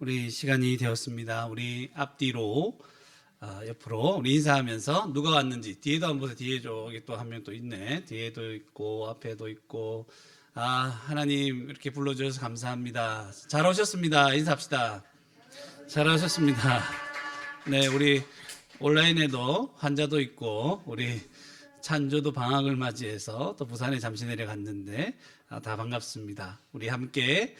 우리 시간이 되었습니다. 우리 앞뒤로 옆으로 우리 인사하면서 누가 왔는지 뒤에도 한번 보세요. 뒤에 저기 또 한 명 또 있네. 뒤에도 있고 앞에도 있고. 하나님 이렇게 불러주셔서 감사합니다. 잘 오셨습니다. 인사합시다. 잘 오셨습니다. 네, 우리 온라인에도 환자도 있고 우리 찬조도 방학을 맞이해서 또 부산에 잠시 내려갔는데 다 반갑습니다. 우리 함께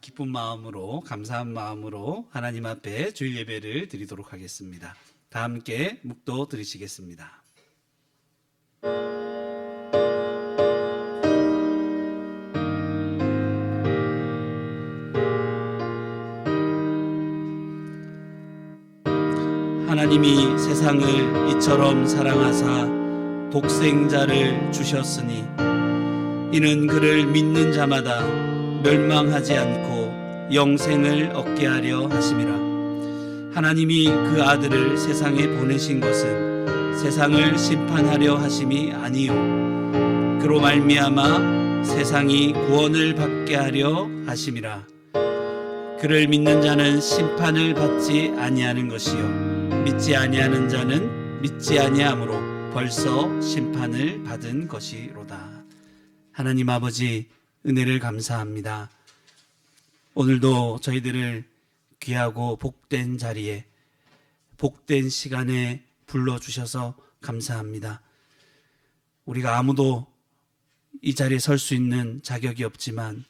기쁜 마음으로 감사한 마음으로 하나님 앞에 주일 예배를 드리도록 하겠습니다. 다 함께 묵도 드리시겠습니다. 하나님이 세상을 이처럼 사랑하사 독생자를 주셨으니 이는 그를 믿는 자마다 멸망하지 않고 영생을 얻게 하려 하심이라. 하나님이 그 아들을 세상에 보내신 것은 세상을 심판하려 하심이 아니요 그로 말미암아 세상이 구원을 받게 하려 하심이라. 그를 믿는 자는 심판을 받지 아니하는 것이요 믿지 아니하는 자는 믿지 아니함으로 벌써 심판을 받은 것이로다. 하나님 아버지, 은혜를 감사합니다. 오늘도 저희들을 귀하고 복된 자리에, 복된 시간에 불러주셔서 감사합니다. 우리가 아무도 이 자리에 설 수 있는 자격이 없지만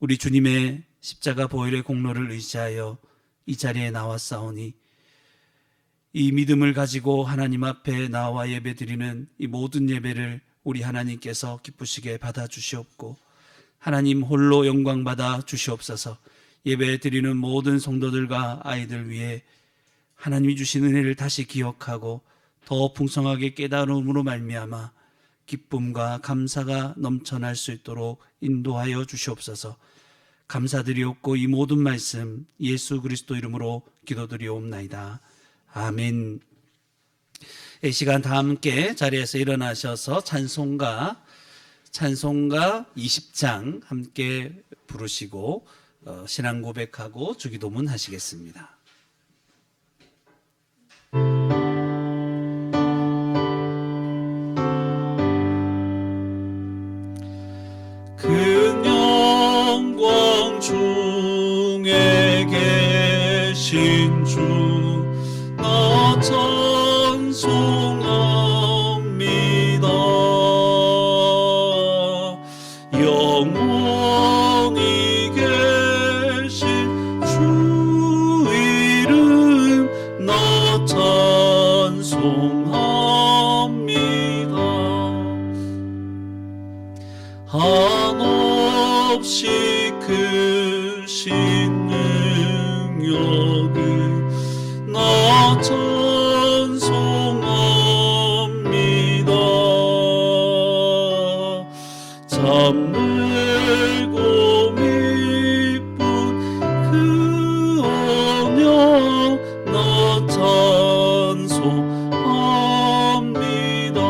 우리 주님의 십자가 보혈의 공로를 의지하여 이 자리에 나왔사오니 이 믿음을 가지고 하나님 앞에 나와 예배드리는 이 모든 예배를 우리 하나님께서 기쁘시게 받아주시옵고 하나님 홀로 영광 받아 주시옵소서. 예배 드리는 모든 성도들과 아이들 위해 하나님이 주신 은혜를 다시 기억하고 더 풍성하게 깨달음으로 말미암아 기쁨과 감사가 넘쳐날 수 있도록 인도하여 주시옵소서. 감사드리옵고 이 모든 말씀 예수 그리스도 이름으로 기도드리옵나이다. 아멘. 이 시간 다 함께 자리에서 일어나셔서 찬송가 20장 함께 부르시고 신앙 고백하고 주기도문 하시겠습니다. 큰 영광 중에 계신 주 나 찬송합니다. 영원히 계신 주 이름 나 찬송합니다. 한없이 크신 능력을 나 찬송합니다. 참늘고 미쁜 그 언약 나 찬송합니다.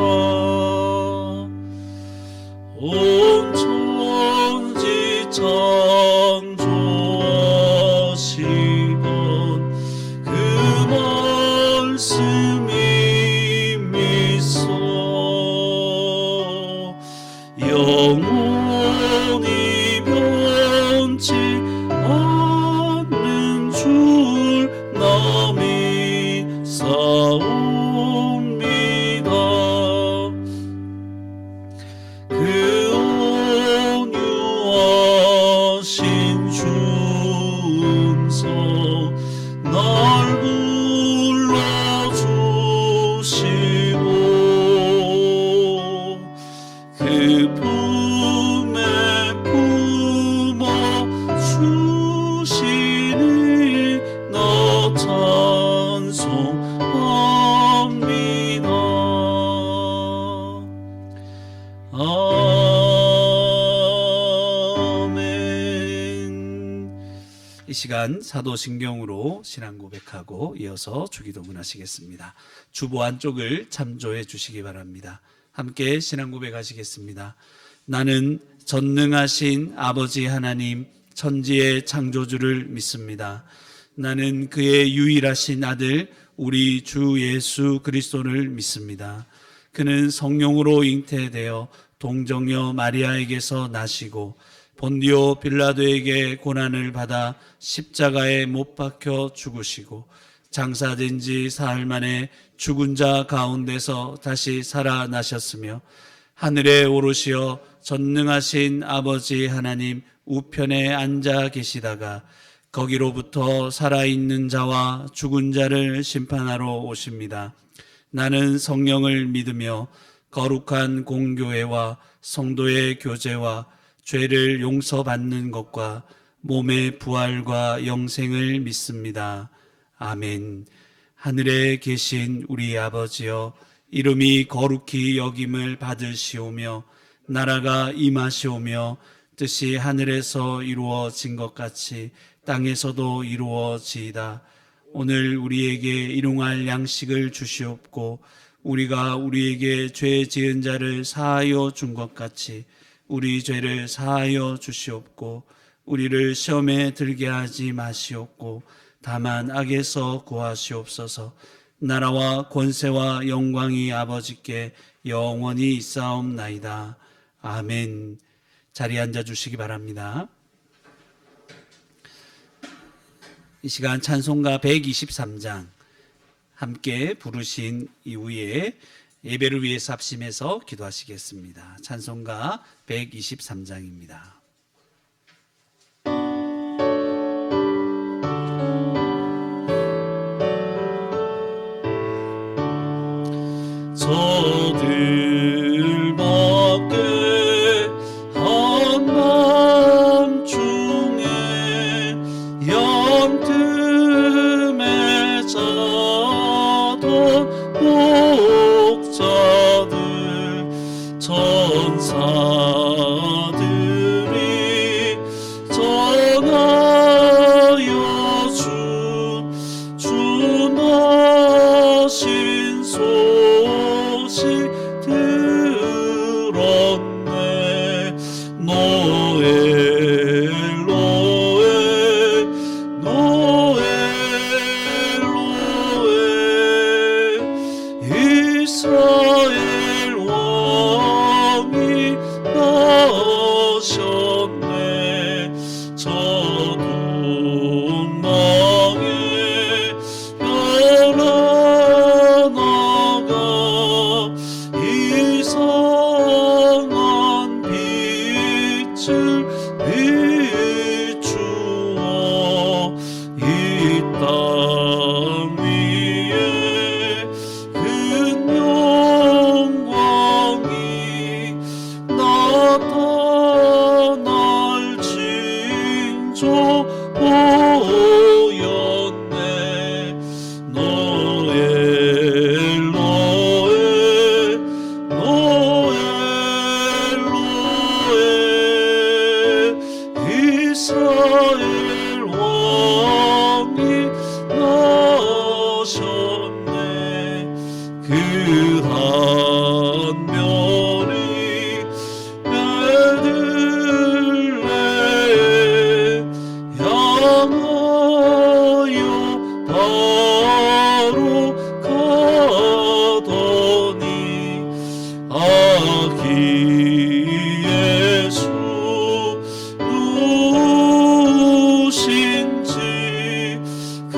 온 천지 창조하시던 그 말씀이 미소 영원히 변치 않는 줄 나 믿사옵니다. 그 온유하신 주 음성 날 불러주시고 그 품에 품어 주시니 나 찬송합니다. 아멘. 이 시간 사도신경으로 신앙 고백하고 이어서 주기도문 하시겠습니다. 주보 안쪽을 참조해 주시기 바랍니다. 함께 신앙 고백하시겠습니다. 나는 전능하신 아버지 하나님 천지의 창조주를 믿습니다. 나는 그의 유일하신 아들 우리 주 예수 그리스도를 믿습니다. 그는 성령으로 잉태되어 동정녀 마리아에게서 나시고 본디오 빌라도에게 고난을 받아 십자가에 못 박혀 죽으시고 장사된 지 사흘 만에 죽은 자 가운데서 다시 살아나셨으며 하늘에 오르시어 전능하신 아버지 하나님 우편에 앉아 계시다가 거기로부터 살아있는 자와 죽은 자를 심판하러 오십니다. 나는 성령을 믿으며 거룩한 공교회와 성도의 교제와 죄를 용서받는 것과 몸의 부활과 영생을 믿습니다. 아멘. 하늘에 계신 우리 아버지여, 이름이 거룩히 여김을 받으시오며 나라가 임하시오며 뜻이 하늘에서 이루어진 것 같이 땅에서도 이루어지이다. 오늘 우리에게 일용할 양식을 주시옵고 우리가 우리에게 죄 지은 자를 사하여 준 것 같이 우리 죄를 사하여 주시옵고 우리를 시험에 들게 하지 마시옵고 다만 악에서 구하시옵소서. 나라와 권세와 영광이 아버지께 영원히 있사옵나이다. 아멘. 자리에 앉아 주시기 바랍니다. 이 시간 찬송가 123장 함께 부르신 이후에 예배를 위해서 합심해서 기도하시겠습니다. 찬송가 123장입니다. 저들밖에 한밤중에 영틈에 자던 목자들 천사들이 전하여 준하신 소식 들었네. 노엘 노엘 노엘 노엘 이스라엘 왕이 나셨네. 저동방에 별하나가 이상한 빛을 비추어 이 땅 위에 큰 영광이 나타날 징조 보였네. 노엘 노엘 노엘 노엘 이스라엘 왕이 나셨네. 그 한면이 베들레헴 향하여 바로 가더니 아기 예수 누구신지 그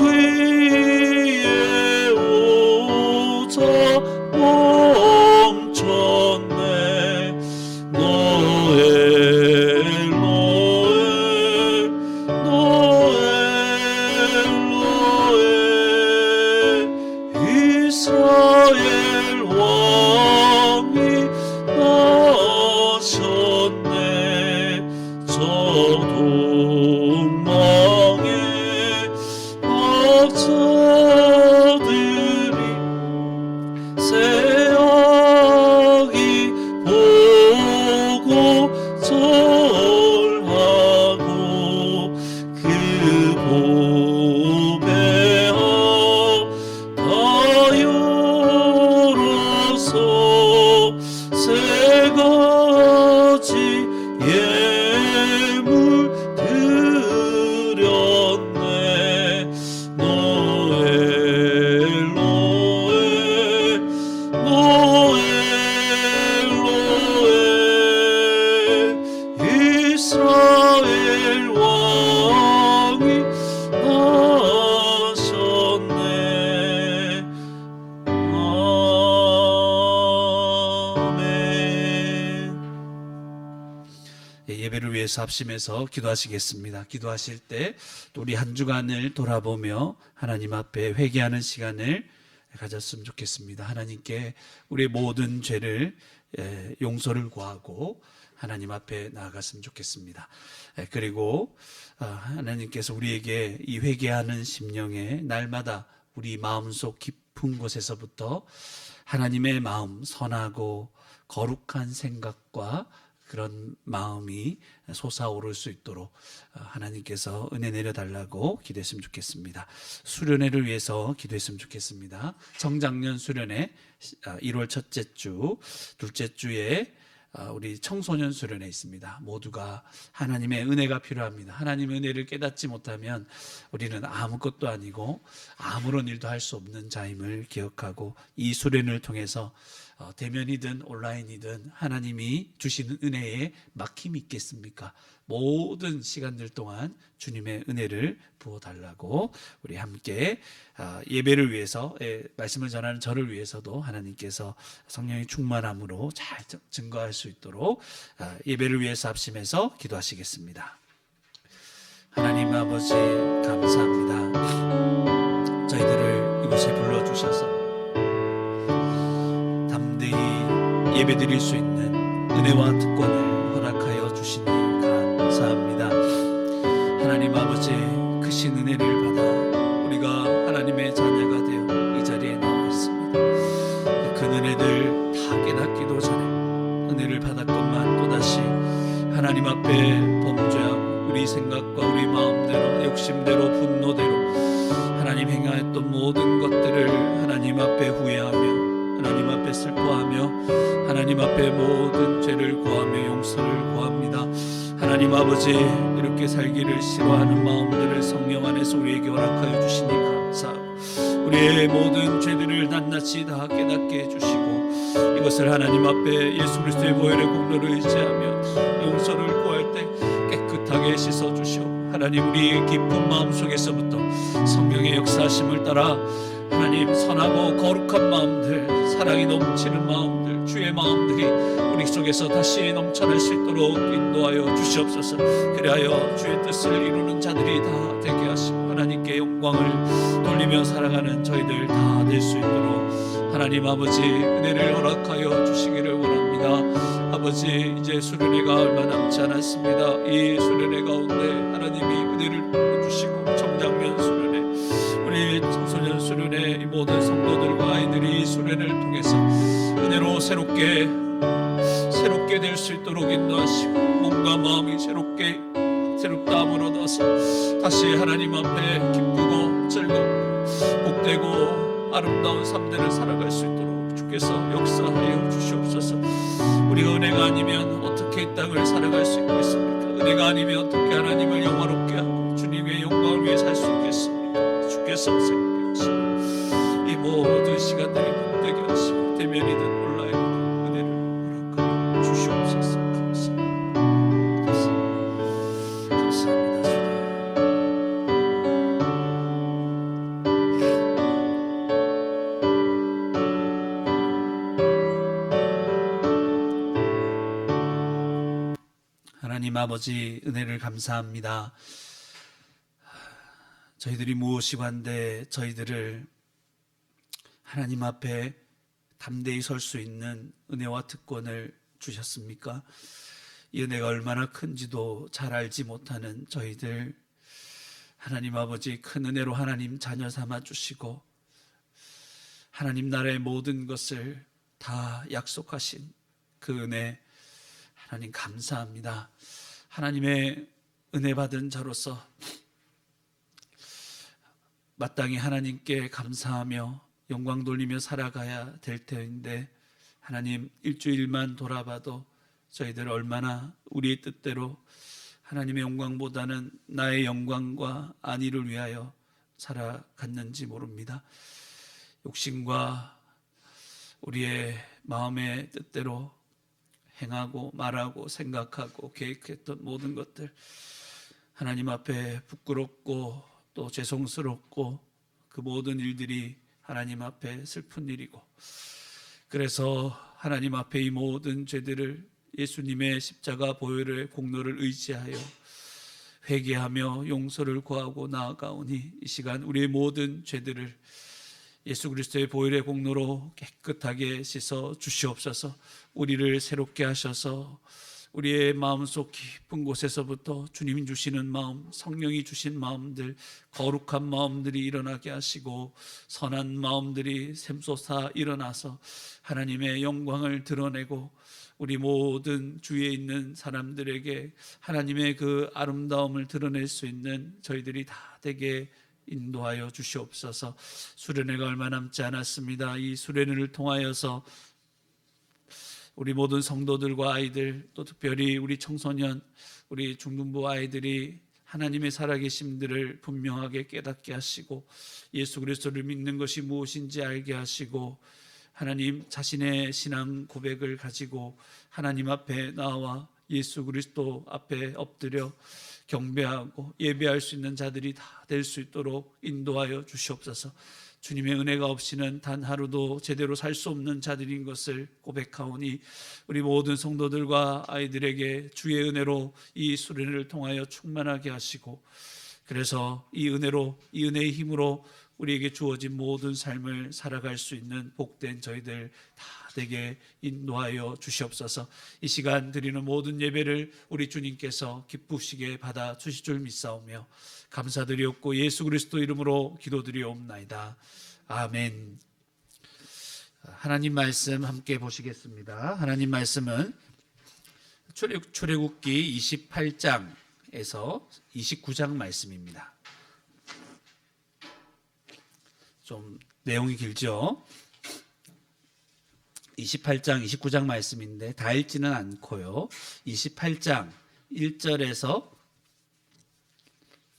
위에 오자 멈췄네. 노엘 노엘 노엘 노엘 이스라엘 왕이 나셨네. 저동방에 박사들이 새아기 보고 절하고 그 보배하 다 열어서 세 가지 예물 이스라엘 왕이 하셨네. 예배를 위해서 합심해서 기도하시겠습니다. 기도하실 때 또 우리 한 주간을 돌아보며 하나님 앞에 회개하는 시간을 가졌으면 좋겠습니다. 하나님께 우리의 모든 죄를 용서를 구하고 하나님 앞에 나아갔으면 좋겠습니다. 그리고 하나님께서 우리에게 이 회개하는 심령에 날마다 우리 마음속 깊은 곳에서부터 하나님의 마음, 선하고 거룩한 생각과 그런 마음이 솟아오를 수 있도록 하나님께서 은혜 내려달라고 기도했으면 좋겠습니다. 수련회를 위해서 기도했으면 좋겠습니다. 정작년 수련회 1월 첫째 주, 둘째 주에 우리 청소년 수련회 있습니다. 모두가 하나님의 은혜가 필요합니다. 하나님의 은혜를 깨닫지 못하면 우리는 아무것도 아니고 아무런 일도 할 수 없는 자임을 기억하고 이 수련을 통해서 대면이든 온라인이든 하나님이 주시는 은혜에 막힘이 있겠습니까? 모든 시간들 동안 주님의 은혜를 부어달라고 우리 함께 예배를 위해서 말씀을 전하는 저를 위해서도 하나님께서 성령의 충만함으로 잘 증거할 수 있도록 예배를 위해서 합심해서 기도하시겠습니다. 하나님 아버지 감사합니다. 저희들을 이곳에 불러주셔서 담대히 예배드릴 수 있는 은혜와 특권을 허락하여 주시니 감사합니다. 하나님 아버지 크신 은혜를 받아 우리가 하나님의 자녀가 되어 이 자리에 나와 있습니다. 그 은혜들 다 깨닫기도 전에 은혜를 받았건만 또다시 하나님 앞에 범죄하고 우리 생각과 우리 마음대로 욕심대로 분노대로 하나님 행하였던 모든 것들을 하나님 앞에 후회하며 하나님 앞에 슬퍼하며 하나님 앞에 모든 죄를 구하며 용서를 구합니다. 하나님 아버지 이렇게 살기를 싫어하는 마음들을 성령 안에서 우리에게 허락하여 주시니 감사하고 우리의 모든 죄들을 낱낱이 다 깨닫게 해주시고 이것을 하나님 앞에 예수 그리스도의 보혈의 공로를 의지하며 용서를 구할 때 깨끗하게 씻어주시오. 하나님 우리의 깊은 마음속에서부터 성령의 역사하심을 따라 하나님 선하고 거룩한 마음들, 사랑이 넘치는 마음들, 주의 마음들이 우리 속에서 다시 넘쳐날 수 있도록 인도하여 주시옵소서. 그리하여 주의 뜻을 이루는 자들이 다 되게 하시고 하나님께 영광을 돌리며 살아가는 저희들 다 될 수 있도록 하나님 아버지 은혜를 허락하여 주시기를 원합니다. 아버지 이제 수련회가 얼마 남지 않았습니다. 이 수련회 가운데 하나님이 은혜를 주시고 정장면 수련회 우리 청소년 수련회 이 모든 성도들과 아이들이 수련회를 통해서 은혜로 새롭게 될 수 있도록 인도하시고 몸과 마음이 새롭다함을 얻어서 다시 하나님 앞에 기쁘고 즐겁고 복되고 아름다운 삶들을 살아갈 수 있도록 주께서 역사하여 주시옵소서. 우리가 은혜가 아니면 어떻게 이 땅을 살아갈 수 있겠습니까? 은혜가 아니면 어떻게 하나님을 영화롭게 하고 주님의 영광을 위해 살 수 있겠습니까? 주께서 생각해 하시고 이 모든 시간들이 복되게 하시고 대면이든 온라인이든 은혜를 허락하여 주시옵소서. 감사합니다. 하나님 아버지 은혜를 감사합니다. 저희들이 무엇이관데 저희들을 하나님 앞에 담대히 설 수 있는 은혜와 특권을 주셨습니까? 이 은혜가 얼마나 큰지도 잘 알지 못하는 저희들 하나님 아버지 큰 은혜로 하나님 자녀 삼아 주시고 하나님 나라의 모든 것을 다 약속하신 그 은혜 하나님 감사합니다. 하나님의 은혜 받은 자로서 마땅히 하나님께 감사하며 영광 돌리며 살아가야 될 터인데 하나님 일주일만 돌아봐도 저희들 얼마나 우리의 뜻대로 하나님의 영광보다는 나의 영광과 안위를 위하여 살아갔는지 모릅니다. 욕심과 우리의 마음의 뜻대로 행하고 말하고 생각하고 계획했던 모든 것들 하나님 앞에 부끄럽고 또 죄송스럽고 그 모든 일들이 하나님 앞에 슬픈 일이고, 그래서 하나님 앞에 이 모든 죄들을 예수님의 십자가 보혈의 공로를 의지하여 회개하며 용서를 구하고 나아가오니, 이 시간 우리의 모든 죄들을 예수 그리스도의 보혈의 공로로 깨끗하게 씻어 주시옵소서. 우리를 새롭게 하셔서 우리의 마음속 깊은 곳에서부터 주님이 주시는 마음, 성령이 주신 마음들, 거룩한 마음들이 일어나게 하시고 선한 마음들이 샘솟아 일어나서 하나님의 영광을 드러내고 우리 모든 주위에 있는 사람들에게 하나님의 그 아름다움을 드러낼 수 있는 저희들이 다 되게 인도하여 주시옵소서. 수련회가 얼마 남지 않았습니다. 이 수련회를 통하여서 우리 모든 성도들과 아이들, 또 특별히 우리 청소년, 우리 중등부 아이들이 하나님의 살아계심들을 분명하게 깨닫게 하시고 예수 그리스도를 믿는 것이 무엇인지 알게 하시고 하나님 자신의 신앙 고백을 가지고 하나님 앞에 나와 예수 그리스도 앞에 엎드려 경배하고 예배할 수 있는 자들이 다 될 수 있도록 인도하여 주시옵소서. 주님의 은혜가 없이는 단 하루도 제대로 살 수 없는 자들인 것을 고백하오니 우리 모든 성도들과 아이들에게 주의 은혜로 이 수련회를 통하여 충만하게 하시고, 그래서 이 은혜로, 이 은혜의 힘으로 우리에게 주어진 모든 삶을 살아갈 수 있는 복된 저희들 다 되게 인도하여 주시옵소서. 이 시간 드리는 모든 예배를 우리 주님께서 기쁘시게 받아 주실 줄 믿사오며 감사드리옵고 예수 그리스도 이름으로 기도드리옵나이다. 아멘. 하나님 말씀 함께 보시겠습니다. 하나님 말씀은 출애굽기 28장에서 29장 말씀입니다. 좀 내용이 길죠? 28장, 29장 말씀인데 다 읽지는 않고요. 28장 1절에서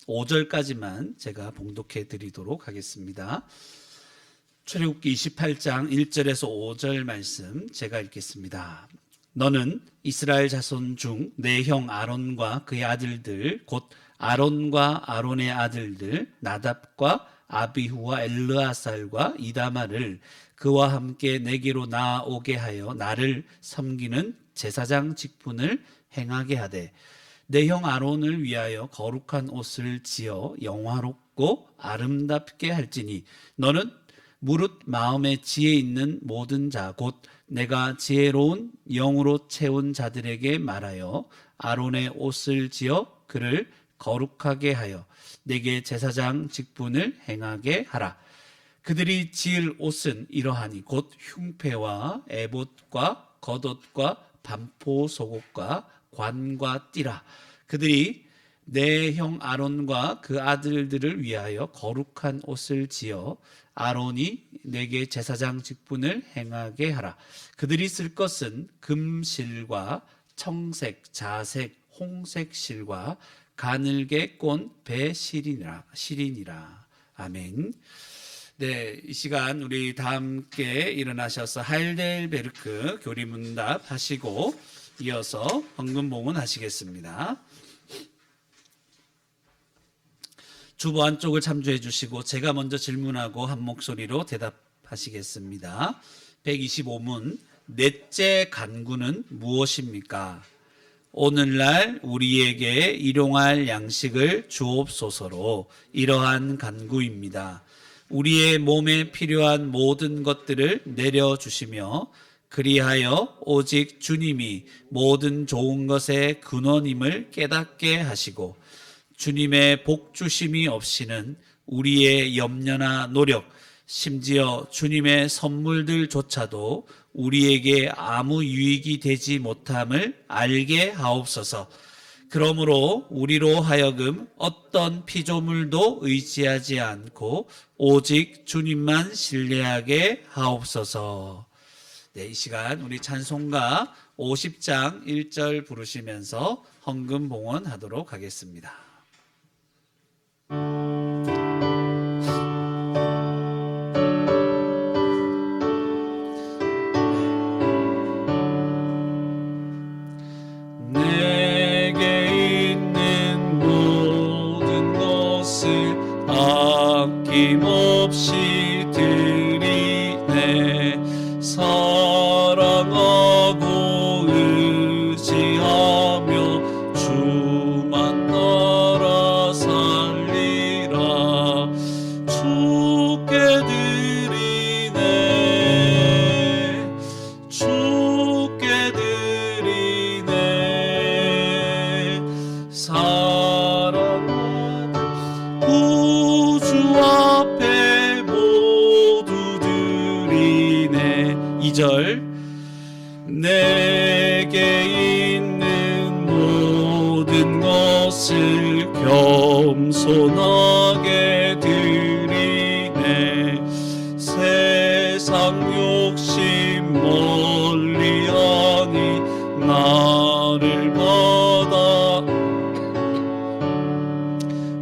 5절까지만 제가 봉독해 드리도록 하겠습니다. 출애굽기 28장 1절에서 5절 말씀 제가 읽겠습니다. 너는 이스라엘 자손 중 내 형 아론과 그의 아들들 곧 아론과 아론의 아들들 나답과 아비후와 엘르아살과 이다마를 그와 함께 내게로 나아오게 하여 나를 섬기는 제사장 직분을 행하게 하되 내 형 아론을 위하여 거룩한 옷을 지어 영화롭고 아름답게 할지니 너는 무릇 마음에 지혜 있는 모든 자 곧 내가 지혜로운 영으로 채운 자들에게 말하여 아론의 옷을 지어 그를 거룩하게 하여 내게 제사장 직분을 행하게 하라. 그들이 지을 옷은 이러하니 곧 흉패와 에봇과 겉옷과 반포 속옷과 관과 띠라. 그들이 내 형 아론과 그 아들들을 위하여 거룩한 옷을 지어 아론이 내게 제사장 직분을 행하게 하라. 그들이 쓸 것은 금실과 청색, 자색, 홍색 실과 가늘게 꼰 배실이니라. 아멘. 네, 이 시간 우리 다 함께 일어나셔서 하일델베르크 교리문답 하시고 이어서 헌금봉헌 하시겠습니다. 주보 안쪽을 참조해 주시고 제가 먼저 질문하고 한 목소리로 대답하시겠습니다. 125문 넷째 간구는 무엇입니까? 오늘날 우리에게 일용할 양식을 주옵소서로 이러한 간구입니다. 우리의 몸에 필요한 모든 것들을 내려주시며 그리하여 오직 주님이 모든 좋은 것의 근원임을 깨닫게 하시고 주님의 복주심이 없이는 우리의 염려나 노력, 심지어 주님의 선물들조차도 우리에게 아무 유익이 되지 못함을 알게 하옵소서. 그러므로 우리로 하여금 어떤 피조물도 의지하지 않고 오직 주님만 신뢰하게 하옵소서. 네, 이 시간 우리 찬송가 50장 1절 부르시면서 헌금 봉헌하도록 하겠습니다. 내게 있는 모든 것을 겸손하게 드리네. 세상 욕심 멀리하니 나를 받아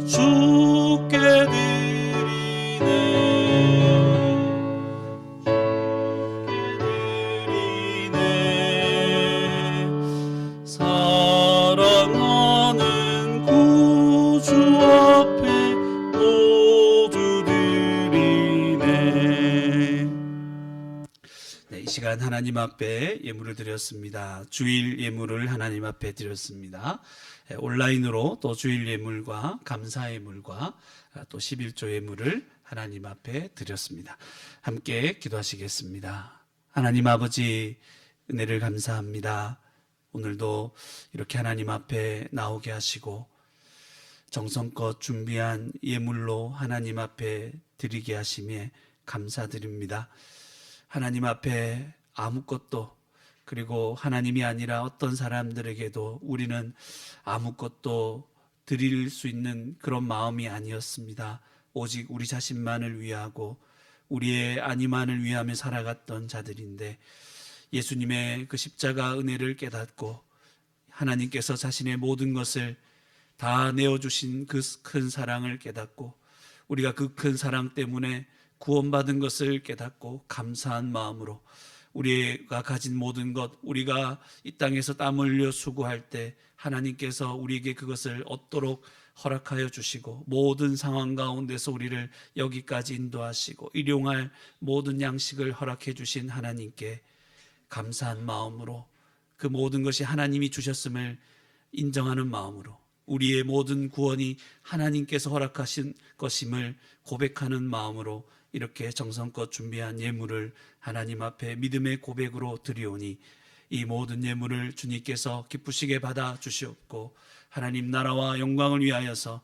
주께 드리네. 사랑하는 구주 앞에 모두 드리네. 네, 이 시간 하나님 앞에 예물을 드렸습니다. 주일 예물을 하나님 앞에 드렸습니다. 온라인으로 또 주일 예물과 감사 예물과 또 11조 예물을 하나님 앞에 드렸습니다. 함께 기도하시겠습니다. 하나님 아버지, 은혜를 감사합니다. 오늘도 이렇게 하나님 앞에 나오게 하시고 정성껏 준비한 예물로 하나님 앞에 드리게 하심에 감사드립니다. 하나님 앞에 아무것도, 그리고 하나님이 아니라 어떤 사람들에게도 우리는 아무것도 드릴 수 있는 그런 마음이 아니었습니다. 오직 우리 자신만을 위하고 우리의 안위만을 위하며 살아갔던 자들인데, 예수님의 그 십자가 은혜를 깨닫고 하나님께서 자신의 모든 것을 다 내어주신 그 큰 사랑을 깨닫고 우리가 그 큰 사랑 때문에 구원받은 것을 깨닫고 감사한 마음으로 우리가 가진 모든 것, 우리가 이 땅에서 땀 흘려 수고할 때 하나님께서 우리에게 그것을 얻도록 허락하여 주시고 모든 상황 가운데서 우리를 여기까지 인도하시고 일용할 모든 양식을 허락해 주신 하나님께 감사한 마음으로, 그 모든 것이 하나님이 주셨음을 인정하는 마음으로, 우리의 모든 구원이 하나님께서 허락하신 것임을 고백하는 마음으로 이렇게 정성껏 준비한 예물을 하나님 앞에 믿음의 고백으로 드리오니 이 모든 예물을 주님께서 기쁘시게 받아 주시옵고 하나님 나라와 영광을 위하여서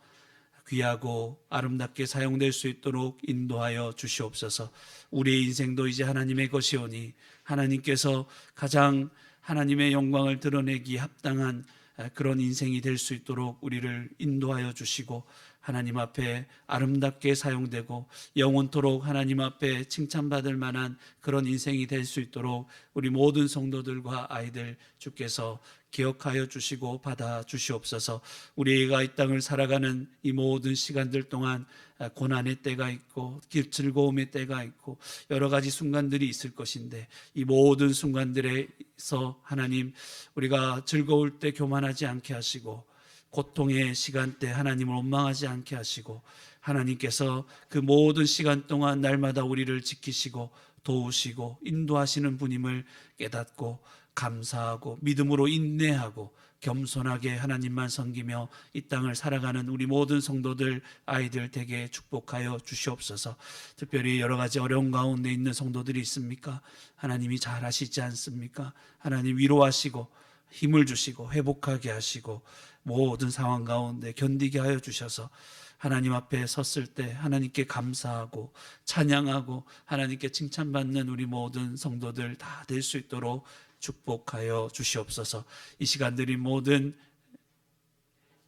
귀하고 아름답게 사용될 수 있도록 인도하여 주시옵소서. 우리의 인생도 이제 하나님의 것이오니 하나님께서 가장 하나님의 영광을 드러내기 합당한 그런 인생이 될 수 있도록 우리를 인도하여 주시고 하나님 앞에 아름답게 사용되고 영원토록 하나님 앞에 칭찬받을 만한 그런 인생이 될 수 있도록 우리 모든 성도들과 아이들 주께서 기억하여 주시고 받아 주시옵소서. 우리가 이 땅을 살아가는 이 모든 시간들 동안 고난의 때가 있고 즐거움의 때가 있고 여러 가지 순간들이 있을 것인데, 이 모든 순간들에서 하나님 우리가 즐거울 때 교만하지 않게 하시고 고통의 시간대 하나님을 원망하지 않게 하시고 하나님께서 그 모든 시간 동안 날마다 우리를 지키시고 도우시고 인도하시는 분임을 깨닫고 감사하고 믿음으로 인내하고 겸손하게 하나님만 섬기며 이 땅을 살아가는 우리 모든 성도들 아이들 되게 축복하여 주시옵소서. 특별히 여러 가지 어려운 가운데 있는 성도들이 있습니까? 하나님이 잘 아시지 않습니까? 하나님 위로하시고 힘을 주시고 회복하게 하시고 모든 상황 가운데 견디게 하여 주셔서 하나님 앞에 섰을 때 하나님께 감사하고 찬양하고 하나님께 칭찬받는 우리 모든 성도들 다 될 수 있도록 축복하여 주시옵소서. 이 시간들이 모든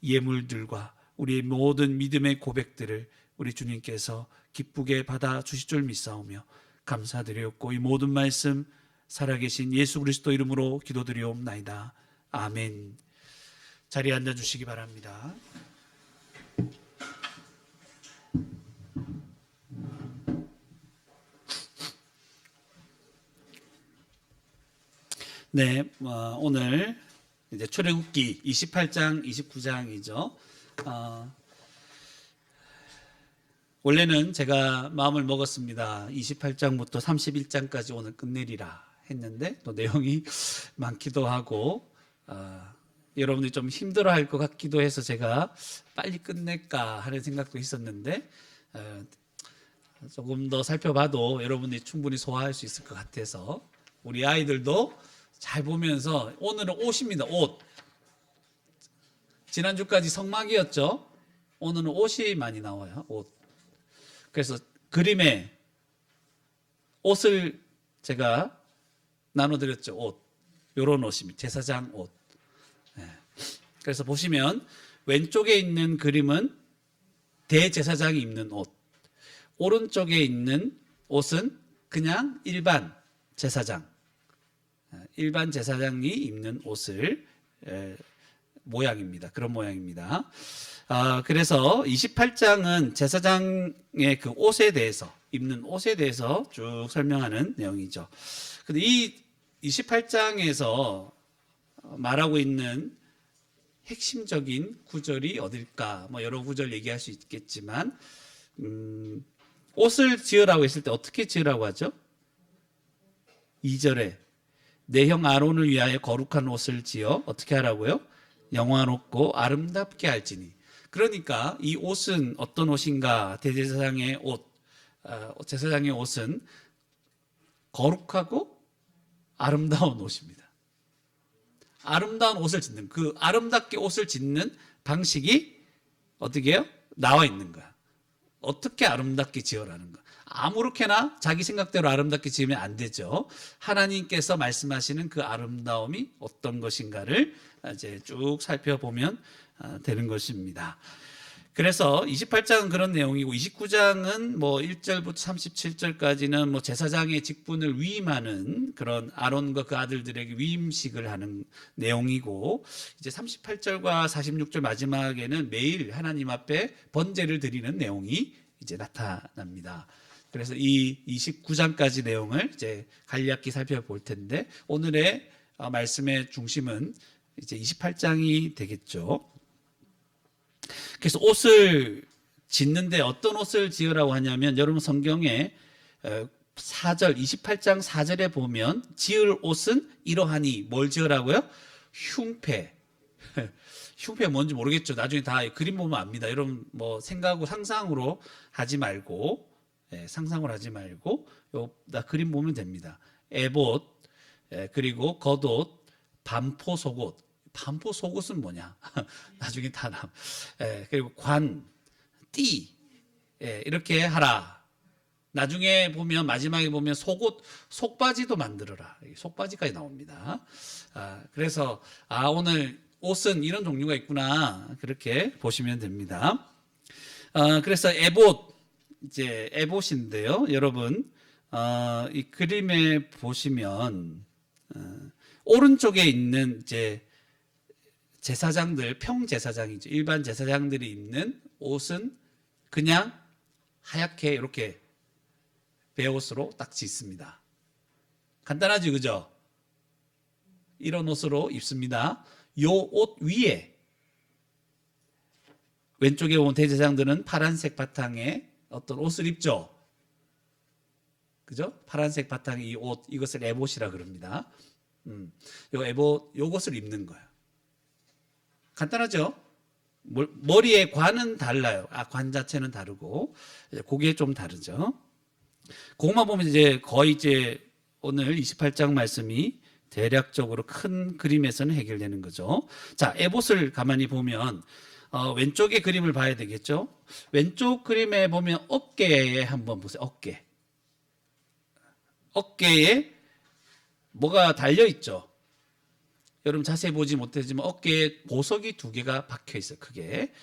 예물들과 우리의 모든 믿음의 고백들을 우리 주님께서 기쁘게 받아 주실 줄 믿사오며 감사드리옵고 이 모든 말씀 살아계신 예수 그리스도 이름으로 기도드리옵나이다. 아멘. 자리에 앉아주시기 바랍니다. 네, 오늘 이제 출애굽기 28장, 29장이죠. 원래는 제가 마음을 먹었습니다. 28장부터 31장까지 오늘 끝내리라 했는데 또 내용이 많기도 하고 여러분들이 좀 힘들어할 것 같기도 해서 제가 빨리 끝낼까 하는 생각도 있었는데 조금 더 살펴봐도 여러분들이 충분히 소화할 수 있을 것 같아서 우리 아이들도 잘 보면서, 오늘은 옷입니다. 옷. 지난주까지 성막이었죠. 오늘은 옷이 많이 나와요. 옷. 그래서 그림에 옷을 제가 나눠드렸죠. 옷. 요런 옷입니다. 제사장 옷. 예. 그래서 보시면 왼쪽에 있는 그림은 대제사장이 입는 옷, 오른쪽에 있는 옷은 그냥 일반 제사장, 일반 제사장이 입는 옷을 모양입니다. 그런 모양입니다. 그래서 28장은 제사장의 그 옷에 대해서, 입는 옷에 대해서 쭉 설명하는 내용이죠. 근데 이 28장에서 말하고 있는 핵심적인 구절이 어딜까? 뭐 여러 구절 얘기할 수 있겠지만, 옷을 지으라고 했을 때 어떻게 지으라고 하죠? 2절에 내 형 아론을 위하여 거룩한 옷을 지어 어떻게 하라고요? 영화롭고 아름답게 할지니. 그러니까 이 옷은 어떤 옷인가? 대제사장의 옷, 제사장의 옷은 거룩하고 아름다운 옷입니다. 아름다운 옷을 짓는, 그 아름답게 옷을 짓는 방식이 어떻게 해요? 나와 있는 거야. 어떻게 아름답게 지어라는 거야. 아무렇게나 자기 생각대로 아름답게 지으면 안 되죠. 하나님께서 말씀하시는 그 아름다움이 어떤 것인가를 이제 쭉 살펴보면 되는 것입니다. 그래서 28장은 그런 내용이고 29장은 뭐 1절부터 37절까지는 뭐 제사장의 직분을 위임하는 그런 아론과 그 아들들에게 위임식을 하는 내용이고, 이제 38절과 46절 마지막에는 매일 하나님 앞에 번제를 드리는 내용이 이제 나타납니다. 그래서 이 29장까지 내용을 이제 간략히 살펴볼 텐데, 오늘의 말씀의 중심은 이제 28장이 되겠죠. 그래서 옷을 짓는데 어떤 옷을 지으라고 하냐면, 여러분 성경에 4절, 28장 4절에 보면 지을 옷은 이러하니, 뭘 지으라고요? 흉패. 흉패 뭔지 모르겠죠. 나중에 다 그림 보면 압니다. 여러분 뭐 생각하고 상상으로 하지 말고, 상상을 하지 말고 나 그림 보면 됩니다. 에봇, 그리고 겉옷, 반포 속옷. 반포 속옷은 뭐냐? 나중에 다 그리고 관, 띠, 이렇게 하라. 나중에 보면, 마지막에 보면 속옷, 속바지도 만들어라. 속바지까지 나옵니다. 그래서 오늘 옷은 이런 종류가 있구나, 그렇게 보시면 됩니다. 그래서 에봇, 이제 에봇인데요, 여러분 이 그림에 보시면 오른쪽에 있는 이제 제사장들, 평제사장이죠. 일반 제사장들이 입는 옷은 그냥 하얗게 이렇게 베옷으로 딱 짓습니다. 간단하지, 그죠? 이런 옷으로 입습니다. 요 옷 위에, 왼쪽에 온 대제사장들은 파란색 바탕에 어떤 옷을 입죠. 그죠? 파란색 바탕에 이 옷, 이것을 에봇이라 그럽니다. 요 에봇, 요것을 입는 거예요. 간단하죠? 머리에 관은 달라요. 관 자체는 다르고, 그게 좀 다르죠. 그것만 보면 이제 거의 이제 오늘 28장 말씀이 대략적으로 큰 그림에서는 해결되는 거죠. 자, 에봇을 가만히 보면, 왼쪽의 그림을 봐야 되겠죠? 왼쪽 그림에 보면 어깨에 한번 보세요. 어깨에 뭐가 달려있죠? 여러분 자세히 보지 못했지만 어깨에 보석이 2개가 박혀 있어요. 크게.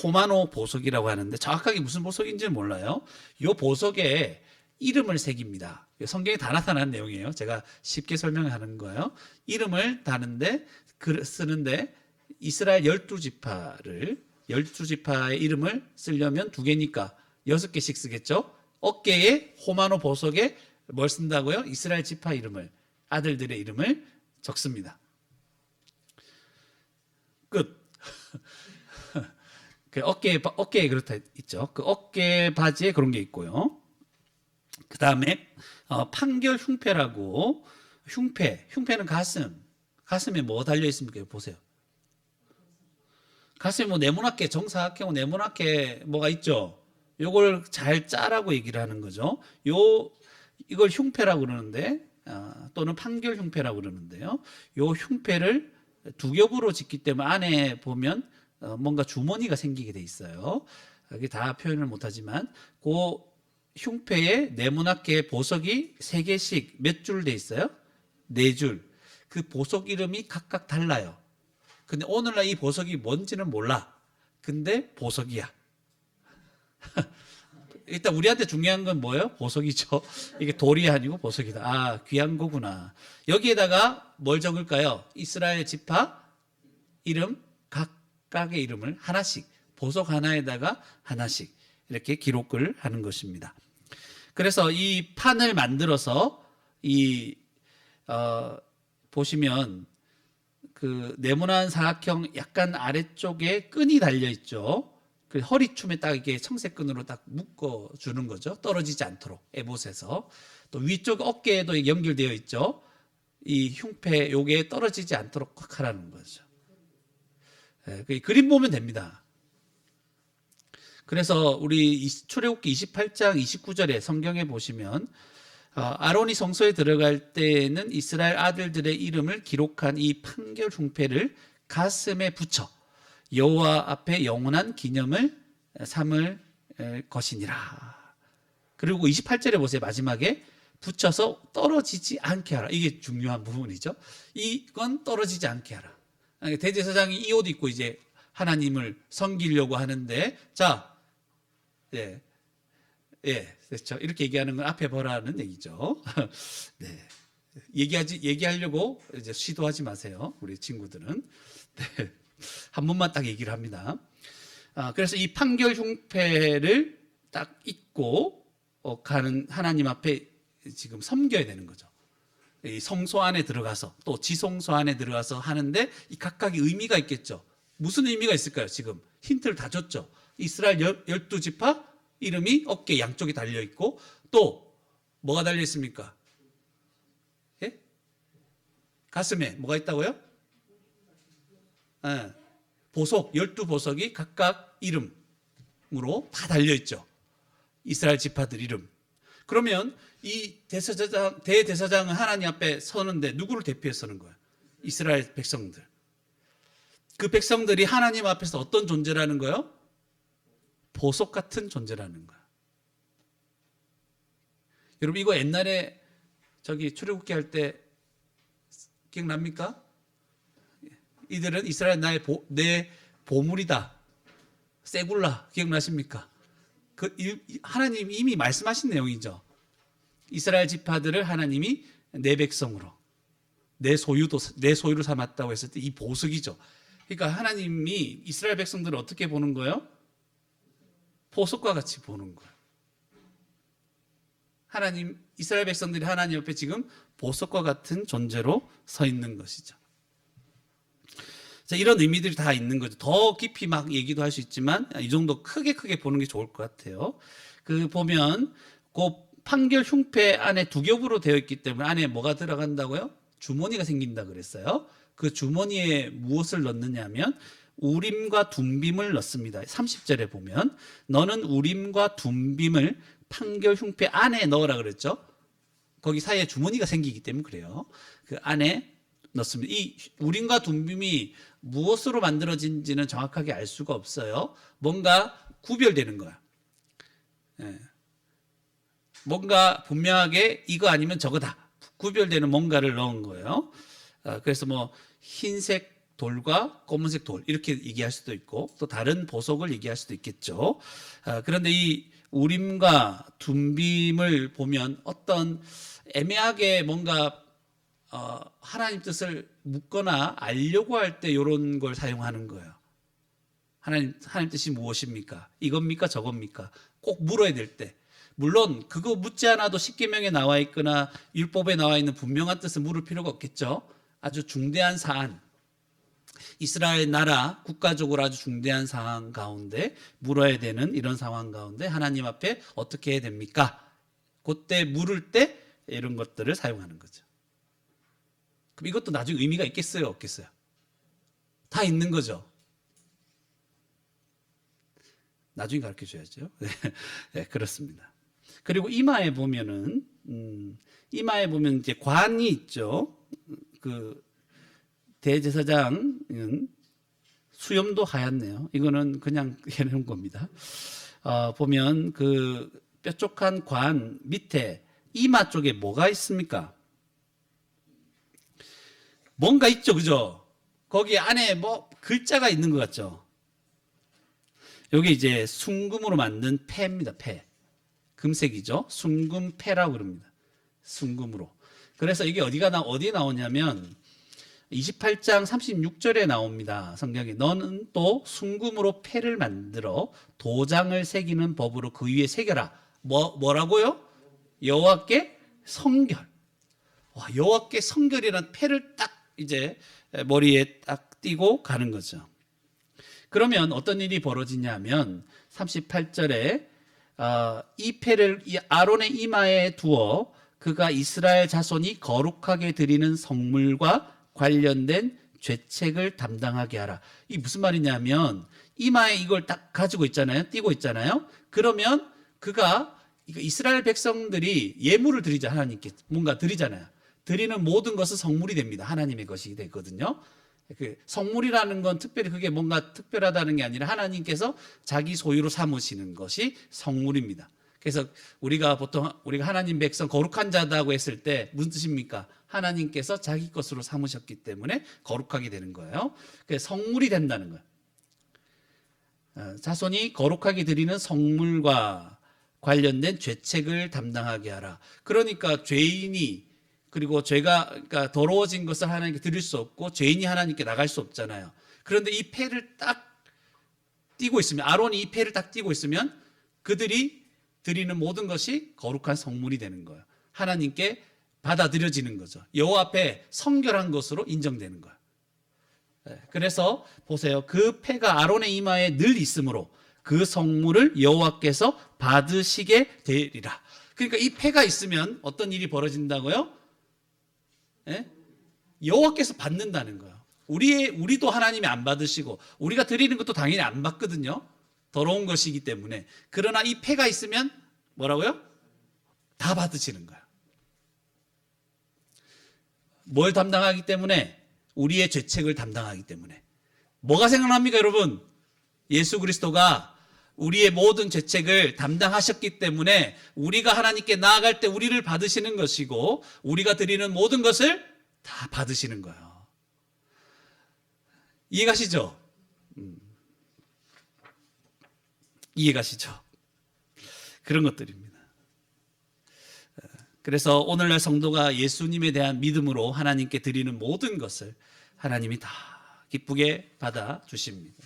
호마노 보석이라고 하는데 정확하게 무슨 보석인지는 몰라요. 이 보석에 이름을 새깁니다. 성경에 다 나타난 내용이에요. 제가 쉽게 설명하는 거예요. 이름을 쓰는데 이스라엘 12지파의 이름을 쓰려면 2개니까 6개씩 쓰겠죠. 어깨에 호마노 보석에 뭘 쓴다고요? 이스라엘 지파 이름을, 아들들의 이름을 적습니다. 끝. 그 어깨에 그렇다 있죠. 그 어깨 바지에 그런 게 있고요. 그 다음에 판결 흉패라고, 흉패는 가슴에 뭐 달려 있습니까? 보세요. 가슴에 뭐 네모나게, 정사각형 네모나게 뭐가 있죠. 요걸 잘 짜라고 얘기를 하는 거죠. 이걸 흉패라고 그러는데, 또는 판결 흉패라고 그러는데요. 요 흉패를 2겹으로 짓기 때문에 안에 보면 뭔가 주머니가 생기게 돼 있어요. 여기 다 표현을 못하지만 그 흉패에 네모나게 보석이 3개씩 몇 줄 돼 있어요? 4줄. 그 보석 이름이 각각 달라요. 근데 오늘날 이 보석이 뭔지는 몰라. 근데 보석이야. 일단 우리한테 중요한 건 뭐예요? 보석이죠. 이게 돌이 아니고 보석이다. 아, 귀한 거구나. 여기에다가 뭘 적을까요? 이스라엘 지파 이름, 각각의 이름을 하나씩, 보석 하나에다가 하나씩 이렇게 기록을 하는 것입니다. 그래서 이 판을 만들어서 보시면 그 네모난 사각형 약간 아래쪽에 끈이 달려 있죠. 그 허리춤에 딱 이게 청색 끈으로 딱 묶어 주는 거죠. 떨어지지 않도록 에봇에서. 또 위쪽 어깨에도 연결되어 있죠. 이 흉패 요게 떨어지지 않도록 꽉 하라는 거죠. 그 그림 보면 됩니다. 그래서 우리 출애굽기 28장 29절에 성경에 보시면 아론이 성소에 들어갈 때에는 이스라엘 아들들의 이름을 기록한 이 판결 흉패를 가슴에 붙여 여호와 앞에 영원한 기념을 삼을 것이니라. 그리고 28절에 보세요. 마지막에 붙여서 떨어지지 않게 하라. 이게 중요한 부분이죠. 이건 떨어지지 않게 하라. 대제사장이 이 옷 입고 이제 하나님을 섬기려고 하는데, 자, 그렇죠. 이렇게 얘기하는 건 앞에 보라는 얘기죠. 네. 얘기하려고 이제 시도하지 마세요. 우리 친구들은. 네. 한 번만 딱 얘기를 합니다. 그래서 이 판결 흉패를 딱 입고 가는 하나님 앞에 지금 섬겨야 되는 거죠. 이 성소 안에 들어가서 또 지성소 안에 들어가서 하는데 이 각각의 의미가 있겠죠. 무슨 의미가 있을까요? 지금 힌트를 다 줬죠. 이스라엘 12지파 이름이 어깨 양쪽에 달려 있고 또 뭐가 달려 있습니까? 예? 가슴에 뭐가 있다고요? 보석, 12보석이 각각 이름으로 다 달려 있죠. 이스라엘 지파들 이름. 그러면 이 대제사장은 하나님 앞에 서는데 누구를 대표해서 서는 거예요? 이스라엘 백성들. 그 백성들이 하나님 앞에서 어떤 존재라는 거예요? 보석 같은 존재라는 거예요. 여러분 이거 옛날에 출애굽기 할 때 기억납니까? 이들은 이스라엘 내 보물이다. 세굴라 기억나십니까? 하나님 이미 말씀하신 내용이죠. 이스라엘 지파들을 하나님이 내 백성으로 내 소유로 삼았다고 했을 때 이 보석이죠. 그러니까 하나님이 이스라엘 백성들을 어떻게 보는 거예요? 보석과 같이 보는 거예요. 이스라엘 백성들이 하나님 옆에 지금 보석과 같은 존재로 서 있는 것이죠. 자, 이런 의미들이 다 있는 거죠. 더 깊이 막 얘기도 할 수 있지만 이 정도 크게 보는 게 좋을 것 같아요. 보면 그 판결 흉패 안에 두 겹으로 되어 있기 때문에 안에 뭐가 들어간다고요? 주머니가 생긴다 그랬어요. 그 주머니에 무엇을 넣느냐면 우림과 둠빔을 넣습니다. 30절에 보면 너는 우림과 둠빔을 판결 흉패 안에 넣으라 그랬죠. 거기 사이에 주머니가 생기기 때문에 그래요. 그 안에 넣습니다. 이 우림과 둠빔이 무엇으로 만들어진지는 정확하게 알 수가 없어요. 뭔가 구별되는 거야. 뭔가 분명하게 이거 아니면 저거다. 구별되는 뭔가를 넣은 거예요. 그래서 뭐 흰색 돌과 검은색 돌 이렇게 얘기할 수도 있고 또 다른 보석을 얘기할 수도 있겠죠. 그런데 이 우림과 둠빔을 보면 어떤 애매하게 뭔가 하나님 뜻을 묻거나 알려고 할 때 이런 걸 사용하는 거예요. 하나님 뜻이 무엇입니까? 이겁니까? 저겁니까? 꼭 물어야 될 때. 물론 그거 묻지 않아도 십계명에 나와 있거나 율법에 나와 있는 분명한 뜻을 물을 필요가 없겠죠. 아주 중대한 사안, 이스라엘 나라 국가적으로 아주 중대한 상황 가운데 물어야 되는 이런 상황 가운데 하나님 앞에 어떻게 해야 됩니까? 그때 물을 때 이런 것들을 사용하는 거죠. 그럼 이것도 나중에 의미가 있겠어요? 없겠어요? 다 있는 거죠. 나중에 가르쳐 줘야죠. 네, 그렇습니다. 그리고 이마에 보면 이제 관이 있죠. 그 대제사장은 수염도 하얗네요. 이거는 그냥 해놓은 겁니다. 보면 그 뾰족한 관 밑에 이마 쪽에 뭐가 있습니까? 뭔가 있죠, 그죠? 거기 안에 뭐 글자가 있는 것 같죠? 여기 이제 순금으로 만든 패입니다, 패. 금색이죠? 순금패라고 그럽니다. 순금으로. 그래서 이게 어디에 나오냐면 28장 36절에 나옵니다. 성경에 너는 또 순금으로 패를 만들어 도장을 새기는 법으로 그 위에 새겨라. 뭐라고요? 여호와께 성결. 와, 여호와께 성결이라는 패를 딱 이제 머리에 딱 띄고 가는 거죠. 그러면 어떤 일이 벌어지냐면 38절에 이 패를 아론의 이마에 두어 그가 이스라엘 자손이 거룩하게 드리는 성물과 관련된 죄책을 담당하게 하라. 이게 무슨 말이냐면 이마에 이걸 딱 가지고 있잖아요. 띄고 있잖아요. 그러면 그가 이스라엘 백성들이 예물을 드리자 하나님께 뭔가 드리잖아요. 드리는 모든 것은 성물이 됩니다. 하나님의 것이 되거든요. 그 성물이라는 건 특별히 그게 뭔가 특별하다는 게 아니라 하나님께서 자기 소유로 삼으시는 것이 성물입니다. 그래서 우리가 보통 우리가 하나님 백성 거룩한 자다고 했을 때 무슨 뜻입니까? 하나님께서 자기 것으로 삼으셨기 때문에 거룩하게 되는 거예요. 그래서 성물이 된다는 거예요. 자손이 거룩하게 드리는 성물과 관련된 죄책을 담당하게 하라. 그러니까 죄인이 그리고 그러니까 더러워진 것을 하나님께 드릴 수 없고 죄인이 하나님께 나갈 수 없잖아요. 그런데 이 패를 딱 띄고 있으면 아론이 이 패를 딱 띄고 있으면 그들이 드리는 모든 것이 거룩한 성물이 되는 거예요. 하나님께 받아들여지는 거죠. 여호와 앞에 성결한 것으로 인정되는 거예요. 그래서 보세요. 그 패가 아론의 이마에 늘 있으므로 그 성물을 여호와께서 받으시게 되리라. 그러니까 이 패가 있으면 어떤 일이 벌어진다고요? 여호와께서 받는다는 거예요. 우리도 하나님이 안 받으시고 우리가 드리는 것도 당연히 안 받거든요. 더러운 것이기 때문에. 그러나 이 패가 있으면 뭐라고요? 다 받으시는 거예요. 뭘 담당하기 때문에? 우리의 죄책을 담당하기 때문에. 뭐가 생각납니까, 여러분? 예수 그리스도가 우리의 모든 죄책을 담당하셨기 때문에 우리가 하나님께 나아갈 때 우리를 받으시는 것이고 우리가 드리는 모든 것을 다 받으시는 거예요. 이해가시죠? 이해가시죠? 그런 것들입니다. 그래서 오늘날 성도가 예수님에 대한 믿음으로 하나님께 드리는 모든 것을 하나님이 다 기쁘게 받아주십니다.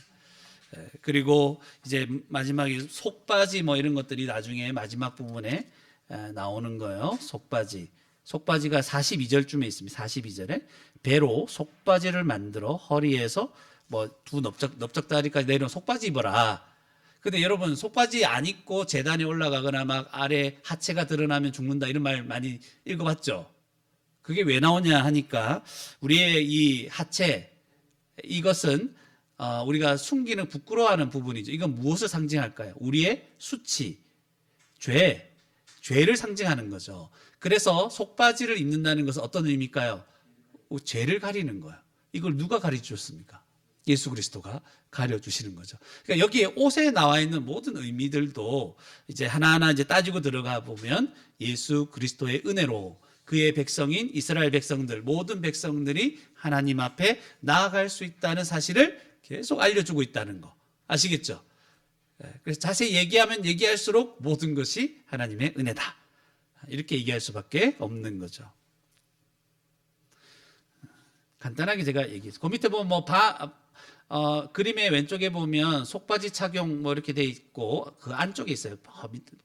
그리고 이제 마지막에 속바지 뭐 이런 것들이 나중에 마지막 부분에 나오는 거예요. 속바지가 42절쯤에 있습니다. 42절에 배로 속바지를 만들어 허리에서 뭐 두 넓적다리까지 내려온 속바지 입어라. 근데 여러분 속바지 안 입고 제단에 올라가거나 막 아래 하체가 드러나면 죽는다 이런 말 많이 읽어봤죠. 그게 왜 나오냐 하니까 우리의 이 하체 이것은 우리가 숨기는 부끄러워하는 부분이죠. 이건 무엇을 상징할까요? 우리의 수치, 죄를 상징하는 거죠. 그래서 속바지를 입는다는 것은 어떤 의미일까요? 죄를 가리는 거예요. 이걸 누가 가르쳐줬습니까? 예수 그리스도가 가려주시는 거죠. 그러니까 여기에 옷에 나와 있는 모든 의미들도 이제 하나하나 이제 따지고 들어가 보면 예수 그리스도의 은혜로 그의 백성인 이스라엘 백성들, 모든 백성들이 하나님 앞에 나아갈 수 있다는 사실을 계속 알려주고 있다는 거. 아시겠죠? 그래서 자세히 얘기하면 얘기할수록 모든 것이 하나님의 은혜다. 이렇게 얘기할 수밖에 없는 거죠. 간단하게 제가 얘기했어요. 그 밑에 보면 그림의 왼쪽에 보면 속바지 착용 뭐 이렇게 돼 있고 그 안쪽에 있어요.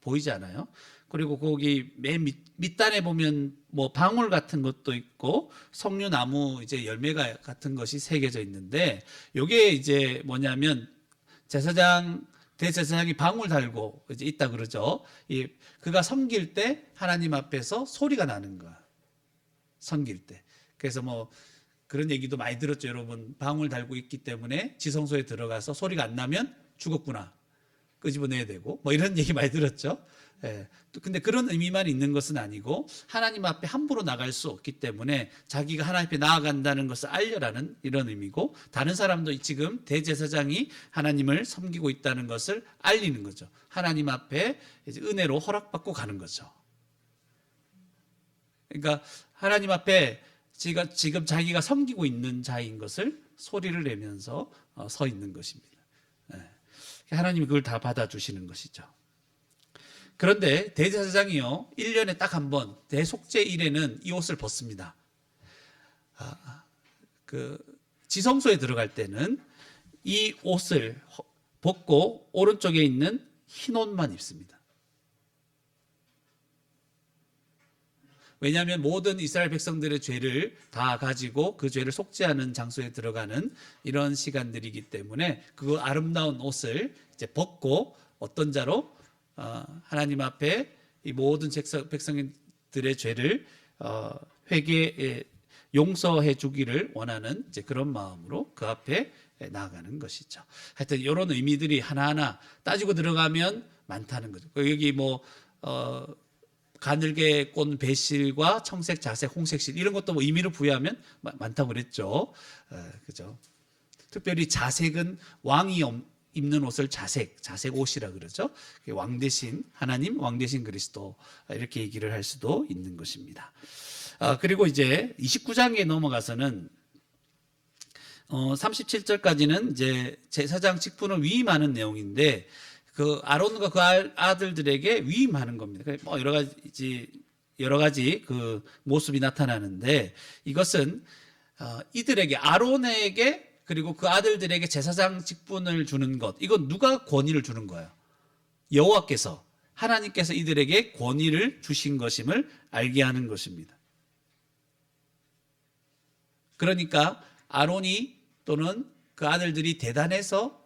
보이지 않아요? 그리고 거기 맨 밑단에 보면 뭐 방울 같은 것도 있고 석류나무 이제 열매가 같은 것이 새겨져 있는데 요게 이제 뭐냐면 대제사장이 방울 달고 이제 있다 그러죠. 그가 섬길 때 하나님 앞에서 소리가 나는 거야. 섬길 때. 그래서 뭐 그런 얘기도 많이 들었죠. 여러분 방울 달고 있기 때문에 지성소에 들어가서 소리가 안 나면 죽었구나. 끄집어내야 되고 뭐 이런 얘기 많이 들었죠. 근데 그런 의미만 있는 것은 아니고 하나님 앞에 함부로 나갈 수 없기 때문에 자기가 하나님 앞에 나아간다는 것을 알려라는 이런 의미고 다른 사람도 지금 대제사장이 하나님을 섬기고 있다는 것을 알리는 거죠. 하나님 앞에 이제 은혜로 허락받고 가는 거죠. 그러니까 하나님 앞에 지금 자기가 섬기고 있는 자인 것을 소리를 내면서 서 있는 것입니다. 하나님이 그걸 다 받아주시는 것이죠. 그런데 대제사장이요, 1년에 딱 한 번 대속죄일에는 이 옷을 벗습니다. 그 지성소에 들어갈 때는 이 옷을 벗고 오른쪽에 있는 흰 옷만 입습니다. 왜냐하면 모든 이스라엘 백성들의 죄를 다 가지고 그 죄를 속죄하는 장소에 들어가는 이런 시간들이기 때문에 그 아름다운 옷을 이제 벗고 어떤 자로 하나님 앞에 이 모든 백성들의 죄를 용서해 주기를 원하는 이제 그런 마음으로 그 앞에 나아가는 것이죠. 하여튼 이런 의미들이 하나하나 따지고 들어가면 많다는 거죠. 여기 뭐 가늘게 꼰 배실과 청색, 자색, 홍색실 이런 것도 뭐 의미를 부여하면 많다고 그랬죠. 그죠? 특별히 자색은 왕이 입는 옷을 자색 옷이라 그러죠. 왕 대신 하나님, 왕 대신 그리스도 이렇게 얘기를 할 수도 있는 것입니다. 그리고 이제 29장에 넘어가서는 37절까지는 이제 제사장 직분을 위임하는 내용인데 그 아론과 그 아들들에게 위임하는 겁니다. 뭐 여러 가지 그 모습이 나타나는데 이것은 이들에게 아론에게 그리고 그 아들들에게 제사장 직분을 주는 것, 이건 누가 권위를 주는 거예요? 여호와께서, 하나님께서 이들에게 권위를 주신 것임을 알게 하는 것입니다. 그러니까 아론이 또는 그 아들들이 대단해서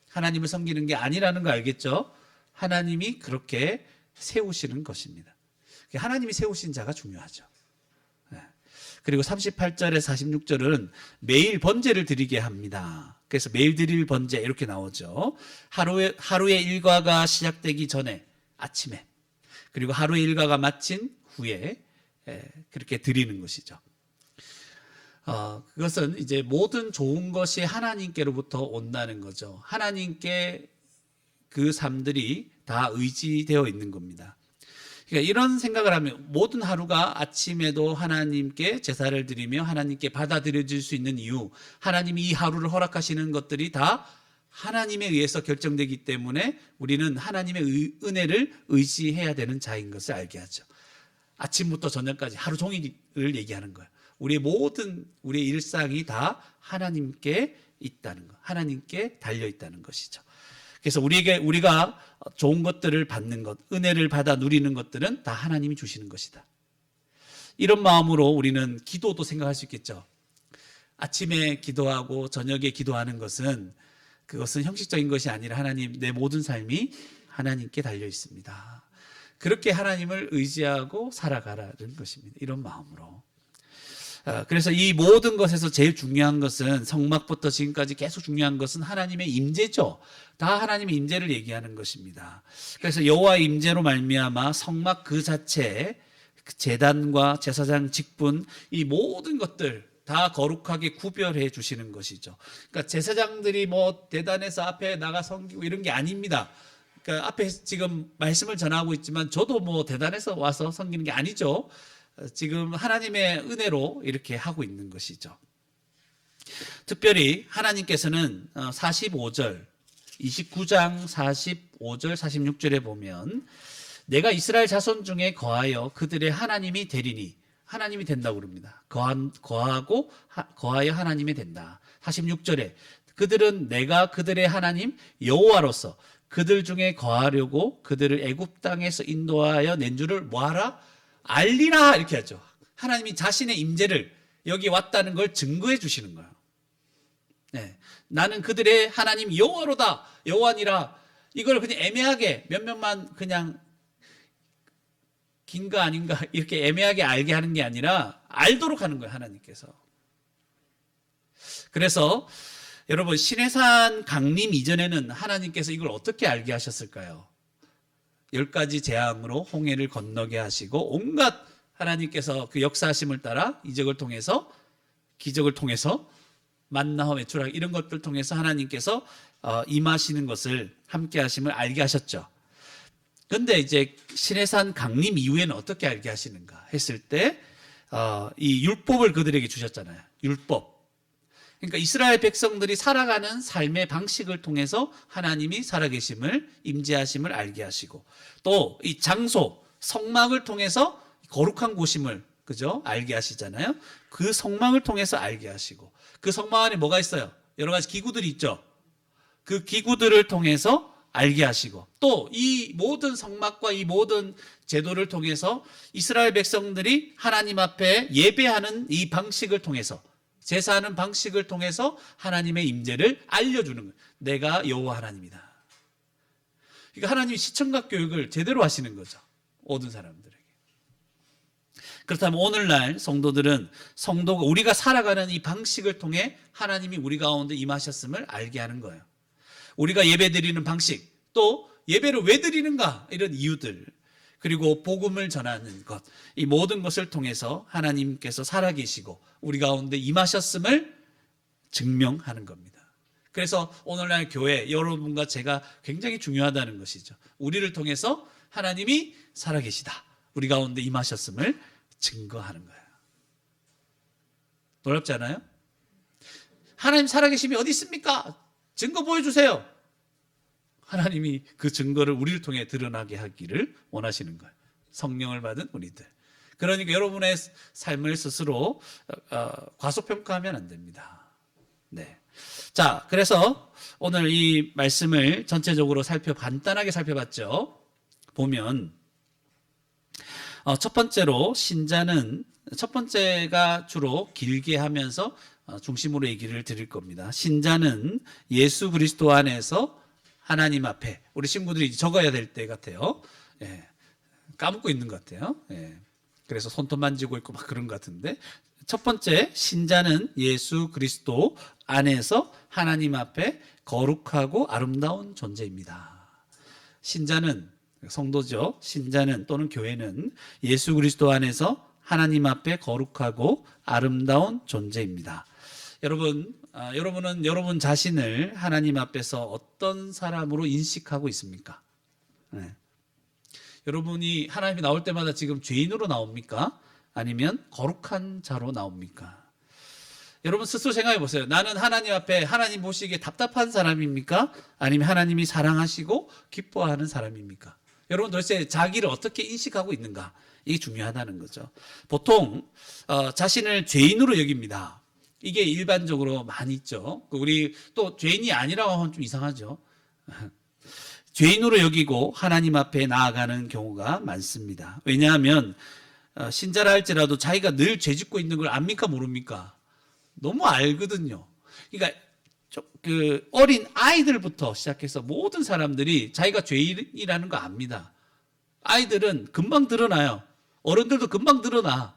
하나님을 섬기는 게 아니라는 거 알겠죠? 하나님이 그렇게 세우시는 것입니다. 하나님이 세우신 자가 중요하죠. 그리고 38절에 46절은 매일 번제를 드리게 합니다. 그래서 매일 드릴 번제 이렇게 나오죠. 하루의 일과가 시작되기 전에 아침에, 그리고 하루의 일과가 마친 후에 그렇게 드리는 것이죠. 그것은 이제 모든 좋은 것이 하나님께로부터 온다는 거죠. 하나님께 그 삶들이 다 의지되어 있는 겁니다. 그러니까 이런 생각을 하면 모든 하루가 아침에도 하나님께 제사를 드리며 하나님께 받아들여질 수 있는 이유, 하나님이 이 하루를 허락하시는 것들이 다 하나님에 의해서 결정되기 때문에 우리는 하나님의 은혜를 의지해야 되는 자인 것을 알게 하죠. 아침부터 저녁까지 하루 종일을 얘기하는 거예요. 우리의 일상이 다 하나님께 있다는 것, 하나님께 달려 있다는 것이죠. 그래서 우리가 좋은 것들을 받는 것, 은혜를 받아 누리는 것들은 다 하나님이 주시는 것이다. 이런 마음으로 우리는 기도도 생각할 수 있겠죠. 아침에 기도하고 저녁에 기도하는 그것은 형식적인 것이 아니라 하나님, 내 모든 삶이 하나님께 달려 있습니다. 그렇게 하나님을 의지하고 살아가라는 것입니다. 이런 마음으로. 그래서 이 모든 것에서 제일 중요한 것은, 성막부터 지금까지 계속 중요한 것은 하나님의 임재죠. 다 하나님의 임재를 얘기하는 것입니다. 그래서 여호와의 임재로 말미암아 성막 그 자체, 제단과 제사장 직분, 이 모든 것들 다 거룩하게 구별해 주시는 것이죠. 그러니까 제사장들이 뭐 대단해서 앞에 나가 섬기고 이런 게 아닙니다. 그러니까 앞에 지금 말씀을 전하고 있지만 저도 뭐 대단해서 와서 섬기는 게 아니죠. 지금 하나님의 은혜로 이렇게 하고 있는 것이죠. 특별히 하나님께서는 45절, 29장 45절, 46절에 보면 내가 이스라엘 자손 중에 거하여 그들의 하나님이 되리니, 하나님이 된다고 그럽니다. 거하여 하나님이 된다. 46절에 그들은 내가 그들의 하나님 여호와로서 그들 중에 거하려고 그들을 애굽 땅에서 인도하여 낸 줄을 뭐하라? 알리라, 이렇게 하죠. 하나님이 자신의 임재를 여기 왔다는 걸 증거해 주시는 거예요. 네. 나는 그들의 하나님 여호와로다, 여호와니라. 이걸 그냥 애매하게 몇몇만 그냥 긴가 아닌가 이렇게 애매하게 알게 하는 게 아니라 알도록 하는 거예요, 하나님께서. 그래서 여러분, 시내산 강림 이전에는 하나님께서 이걸 어떻게 알게 하셨을까요? 10가지 재앙으로 홍해를 건너게 하시고 온갖 하나님께서 그 역사하심을 따라 이적을 통해서, 기적을 통해서, 만나와 메추라 이런 것들 통해서 하나님께서 임하시는 것을, 함께 하심을 알게 하셨죠. 그런데 이제 시내산 강림 이후에는 어떻게 알게 하시는가 했을 때 이 율법을 그들에게 주셨잖아요. 율법. 그러니까 이스라엘 백성들이 살아가는 삶의 방식을 통해서 하나님이 살아계심을, 임재하심을 알게 하시고, 또 이 장소, 성막을 통해서 거룩한 곳임을, 그죠? 알게 하시잖아요. 그 성막을 통해서 알게 하시고, 그 성막 안에 뭐가 있어요? 여러 가지 기구들이 있죠. 그 기구들을 통해서 알게 하시고, 또 이 모든 성막과 이 모든 제도를 통해서 이스라엘 백성들이 하나님 앞에 예배하는 이 방식을 통해서, 제사하는 방식을 통해서 하나님의 임재를 알려주는 거예요. 내가 여호와 하나님이다. 그러니까 하나님이 시청각 교육을 제대로 하시는 거죠. 모든 사람들에게. 그렇다면 오늘날 성도들은 성도가 우리가 살아가는 이 방식을 통해 하나님이 우리 가운데 임하셨음을 알게 하는 거예요. 우리가 예배 드리는 방식, 또 예배를 왜 드리는가, 이런 이유들, 그리고 복음을 전하는 것, 이 모든 것을 통해서 하나님께서 살아계시고 우리 가운데 임하셨음을 증명하는 겁니다. 그래서 오늘날 교회, 여러분과 제가 굉장히 중요하다는 것이죠. 우리를 통해서 하나님이 살아계시다, 우리 가운데 임하셨음을 증거하는 거예요. 놀랍지 않아요? 하나님 살아계심이 어디 있습니까? 증거 보여주세요. 하나님이 그 증거를 우리를 통해 드러나게 하기를 원하시는 거예요. 성령을 받은 우리들. 그러니까 여러분의 삶을 스스로 과소평가하면 안 됩니다. 네. 자, 그래서 오늘 이 말씀을 전체적으로 간단하게 살펴봤죠. 보면 첫 번째로 신자는, 첫 번째가 주로 길게 하면서 중심으로 얘기를 드릴 겁니다. 신자는 예수 그리스도 안에서 하나님 앞에, 우리 친구들이 적어야 될 때 같아요. 예, 까먹고 있는 것 같아요. 예, 그래서 손톱 만지고 있고 막 그런 것 같은데, 첫 번째, 신자는 예수 그리스도 안에서 하나님 앞에 거룩하고 아름다운 존재입니다. 신자는, 성도죠. 신자는 또는 교회는 예수 그리스도 안에서 하나님 앞에 거룩하고 아름다운 존재입니다. 여러분은 여러분 자신을 하나님 앞에서 어떤 사람으로 인식하고 있습니까? 네. 여러분이 하나님이 나올 때마다 지금 죄인으로 나옵니까? 아니면 거룩한 자로 나옵니까? 여러분 스스로 생각해 보세요. 나는 하나님 앞에 하나님 보시기에 답답한 사람입니까? 아니면 하나님이 사랑하시고 기뻐하는 사람입니까? 여러분 도대체 자기를 어떻게 인식하고 있는가? 이게 중요하다는 거죠. 보통 자신을 죄인으로 여깁니다. 이게 일반적으로 많이 있죠. 우리 또 죄인이 아니라고 하면 좀 이상하죠. 죄인으로 여기고 하나님 앞에 나아가는 경우가 많습니다. 왜냐하면 신자라 할지라도 자기가 늘 죄짓고 있는 걸 압니까 모릅니까? 너무 알거든요. 그러니까 그 어린 아이들부터 시작해서 모든 사람들이 자기가 죄인이라는 거 압니다. 아이들은 금방 드러나요. 어른들도 금방 드러나.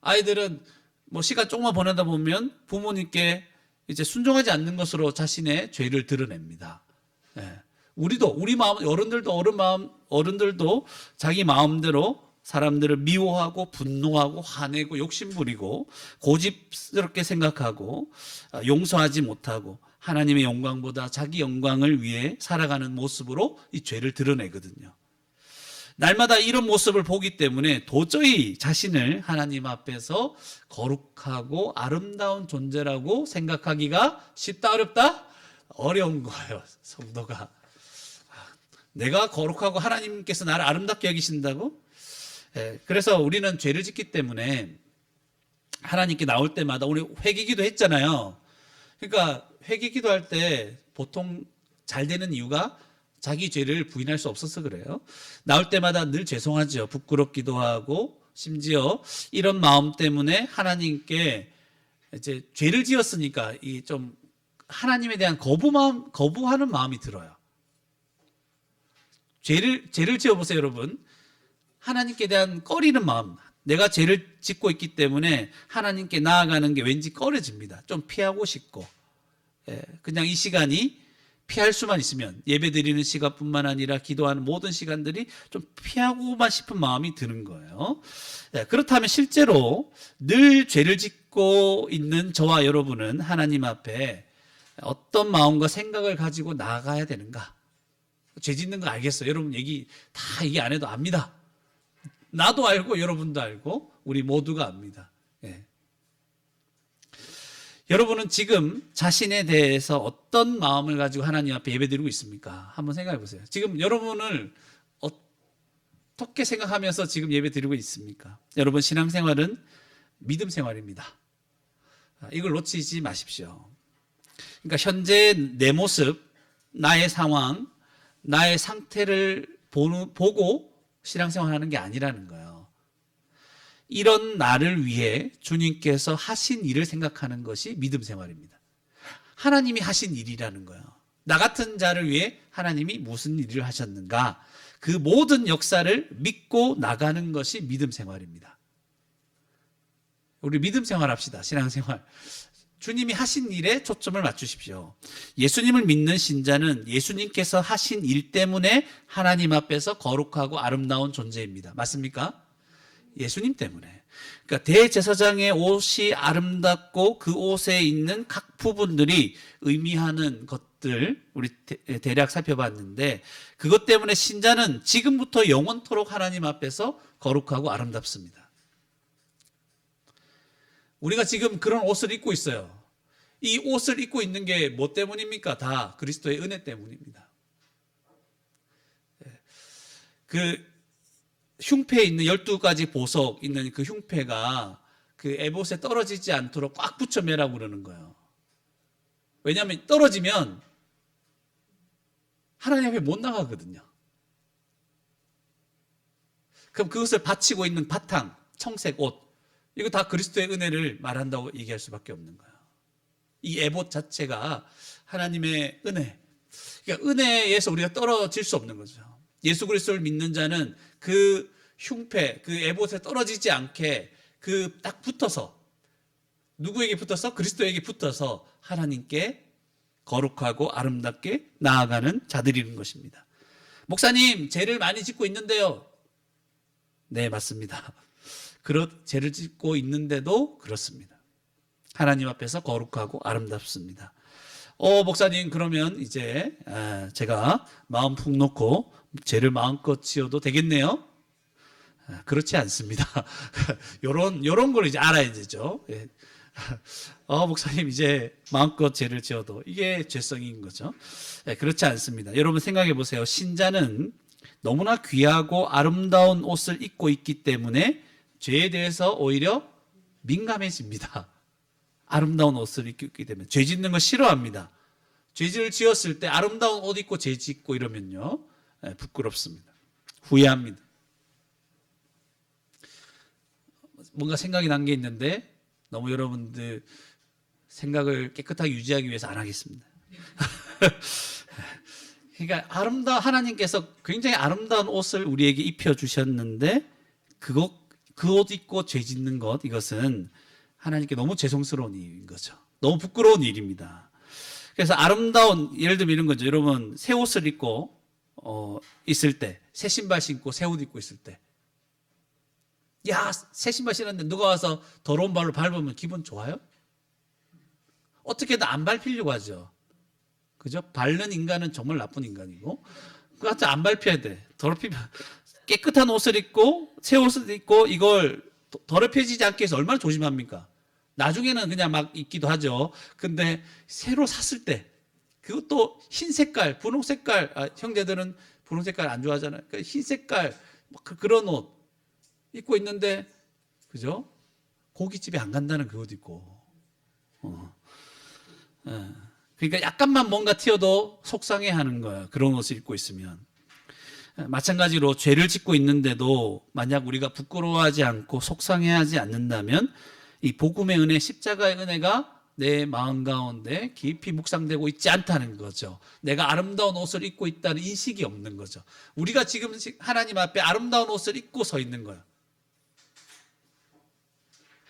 아이들은 뭐 시간 조금만 보내다 보면 부모님께 이제 순종하지 않는 것으로 자신의 죄를 드러냅니다. 예. 우리 마음, 어른들도 자기 마음대로 사람들을 미워하고 분노하고 화내고 욕심부리고 고집스럽게 생각하고 용서하지 못하고 하나님의 영광보다 자기 영광을 위해 살아가는 모습으로 이 죄를 드러내거든요. 날마다 이런 모습을 보기 때문에 도저히 자신을 하나님 앞에서 거룩하고 아름다운 존재라고 생각하기가 쉽다, 어렵다? 어려운 거예요, 성도가. 내가 거룩하고 하나님께서 나를 아름답게 여기신다고? 그래서 우리는 죄를 짓기 때문에 하나님께 나올 때마다 우리 회개기도 했잖아요. 그러니까 회개기도 할 때 보통 잘 되는 이유가 자기 죄를 부인할 수 없어서 그래요. 나올 때마다 늘 죄송하죠. 부끄럽기도 하고 심지어 이런 마음 때문에 하나님께 이제 죄를 지었으니까 이 좀 하나님에 대한 거부하는 마음이 들어요. 죄를 지어보세요, 여러분. 하나님께 대한 꺼리는 마음. 내가 죄를 짓고 있기 때문에 하나님께 나아가는 게 왠지 꺼려집니다. 좀 피하고 싶고. 그냥 이 시간이 피할 수만 있으면 예배 드리는 시간뿐만 아니라 기도하는 모든 시간들이 좀 피하고만 싶은 마음이 드는 거예요. 그렇다면 실제로 늘 죄를 짓고 있는 저와 여러분은 하나님 앞에 어떤 마음과 생각을 가지고 나아가야 되는가? 죄 짓는 거 알겠어요. 여러분 얘기 다 얘기 안 해도 압니다. 나도 알고 여러분도 알고 우리 모두가 압니다. 예. 여러분은 지금 자신에 대해서 어떤 마음을 가지고 하나님 앞에 예배드리고 있습니까? 한번 생각해 보세요. 지금 여러분을 어떻게 생각하면서 지금 예배드리고 있습니까? 여러분 신앙생활은 믿음 생활입니다. 이걸 놓치지 마십시오. 그러니까 현재 내 모습, 나의 상황, 나의 상태를 보고 신앙생활하는 게 아니라는 거예요. 이런 나를 위해 주님께서 하신 일을 생각하는 것이 믿음 생활입니다. 하나님이 하신 일이라는 거예요. 나 같은 자를 위해 하나님이 무슨 일을 하셨는가? 그 모든 역사를 믿고 나가는 것이 믿음 생활입니다. 우리 믿음 생활 합시다. 신앙생활. 주님이 하신 일에 초점을 맞추십시오. 예수님을 믿는 신자는 예수님께서 하신 일 때문에 하나님 앞에서 거룩하고 아름다운 존재입니다. 맞습니까? 예수님 때문에. 그러니까 대제사장의 옷이 아름답고 그 옷에 있는 각 부분들이 의미하는 것들 우리 대략 살펴봤는데 그것 때문에 신자는 지금부터 영원토록 하나님 앞에서 거룩하고 아름답습니다. 우리가 지금 그런 옷을 입고 있어요. 이 옷을 입고 있는 게 뭐 때문입니까? 다 그리스도의 은혜 때문입니다. 그 흉패에 있는 12가지 보석 있는 그 흉패가 그 에봇에 떨어지지 않도록 꽉 붙여 매라고 그러는 거예요. 왜냐하면 떨어지면 하나님 앞에 못 나가거든요. 그럼 그것을 받치고 있는 바탕, 청색 옷, 이거 다 그리스도의 은혜를 말한다고 얘기할 수밖에 없는 거예요. 이 에봇 자체가 하나님의 은혜, 그러니까 은혜에서 우리가 떨어질 수 없는 거죠. 예수 그리스도를 믿는 자는 그 흉패, 그 에봇에 떨어지지 않게 그 딱 붙어서 누구에게 붙어서? 그리스도에게 붙어서 하나님께 거룩하고 아름답게 나아가는 자들이는 것입니다. 목사님, 죄를 많이 짓고 있는데요. 네, 맞습니다. 죄를 짓고 있는데도 그렇습니다. 하나님 앞에서 거룩하고 아름답습니다. 목사님, 그러면 이제 제가 마음 푹 놓고 죄를 마음껏 지어도 되겠네요? 그렇지 않습니다. 요런 걸 이제 알아야 되죠. 예. 목사님, 이제 마음껏 죄를 지어도 이게 죄성인 거죠. 예, 그렇지 않습니다. 여러분 생각해 보세요. 신자는 너무나 귀하고 아름다운 옷을 입고 있기 때문에 죄에 대해서 오히려 민감해집니다. 아름다운 옷을 입고 있기 때문에 죄 짓는 거 싫어합니다. 죄를 지었을 때 아름다운 옷 입고 죄 짓고 이러면요, 부끄럽습니다. 후회합니다. 뭔가 생각이 난 게 있는데 너무 여러분들 생각을 깨끗하게 유지하기 위해서 안 하겠습니다. 그러니까 하나님께서 굉장히 아름다운 옷을 우리에게 입혀주셨는데 그 옷 입고 죄 짓는 것, 이것은 하나님께 너무 죄송스러운 일인 거죠. 너무 부끄러운 일입니다. 그래서 아름다운, 예를 들면 이런 거죠. 여러분, 새 옷을 입고 있을 때, 새 신발 신고 새 옷 입고 있을 때, 야, 새 신발 신었는데 누가 와서 더러운 발로 밟으면 기분 좋아요? 어떻게든 안 밟히려고 하죠. 그죠? 밟는 인간은 정말 나쁜 인간이고, 그거 안 밟혀야 돼. 더럽히면, 깨끗한 옷을 입고, 새 옷을 입고, 이걸 더럽혀지지 않게 해서 얼마나 조심합니까? 나중에는 그냥 막 입기도 하죠. 근데 새로 샀을 때, 그것도 흰 색깔, 분홍 색깔, 형제들은 분홍 색깔 안 좋아하잖아요. 그러니까 흰 색깔, 그런 옷 입고 있는데, 그죠? 고깃집에 안 간다는 그 옷 입고. 그러니까 약간만 뭔가 튀어도 속상해 하는 거예요. 그런 옷을 입고 있으면. 마찬가지로 죄를 짓고 있는데도 만약 우리가 부끄러워하지 않고 속상해하지 않는다면 이 복음의 은혜, 십자가의 은혜가 내 마음 가운데 깊이 묵상되고 있지 않다는 거죠. 내가 아름다운 옷을 입고 있다는 인식이 없는 거죠. 우리가 지금 하나님 앞에 아름다운 옷을 입고 서 있는 거예요.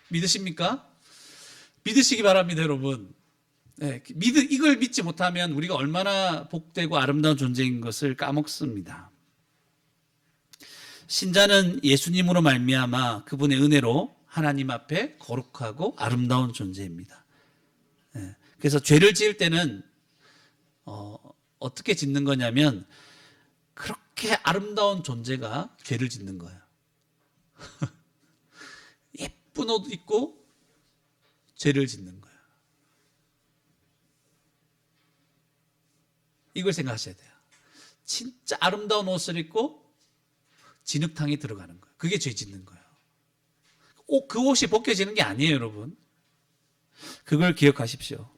믿으십니까? 믿으시기 바랍니다, 여러분. 네, 이걸 믿지 못하면 우리가 얼마나 복되고 아름다운 존재인 것을 까먹습니다. 신자는 예수님으로 말미암아 그분의 은혜로 하나님 앞에 거룩하고 아름다운 존재입니다. 네, 그래서 죄를 지을 때는 어떻게 짓는 거냐면 아름다운 존재가 죄를 짓는 거예요. 예쁜 옷 입고 죄를 짓는 거예요. 이걸 생각하셔야 돼요. 진짜 아름다운 옷을 입고 진흙탕에 들어가는 거예요. 그게 죄 짓는 거예요. 그 옷이 벗겨지는 게 아니에요, 여러분. 그걸 기억하십시오.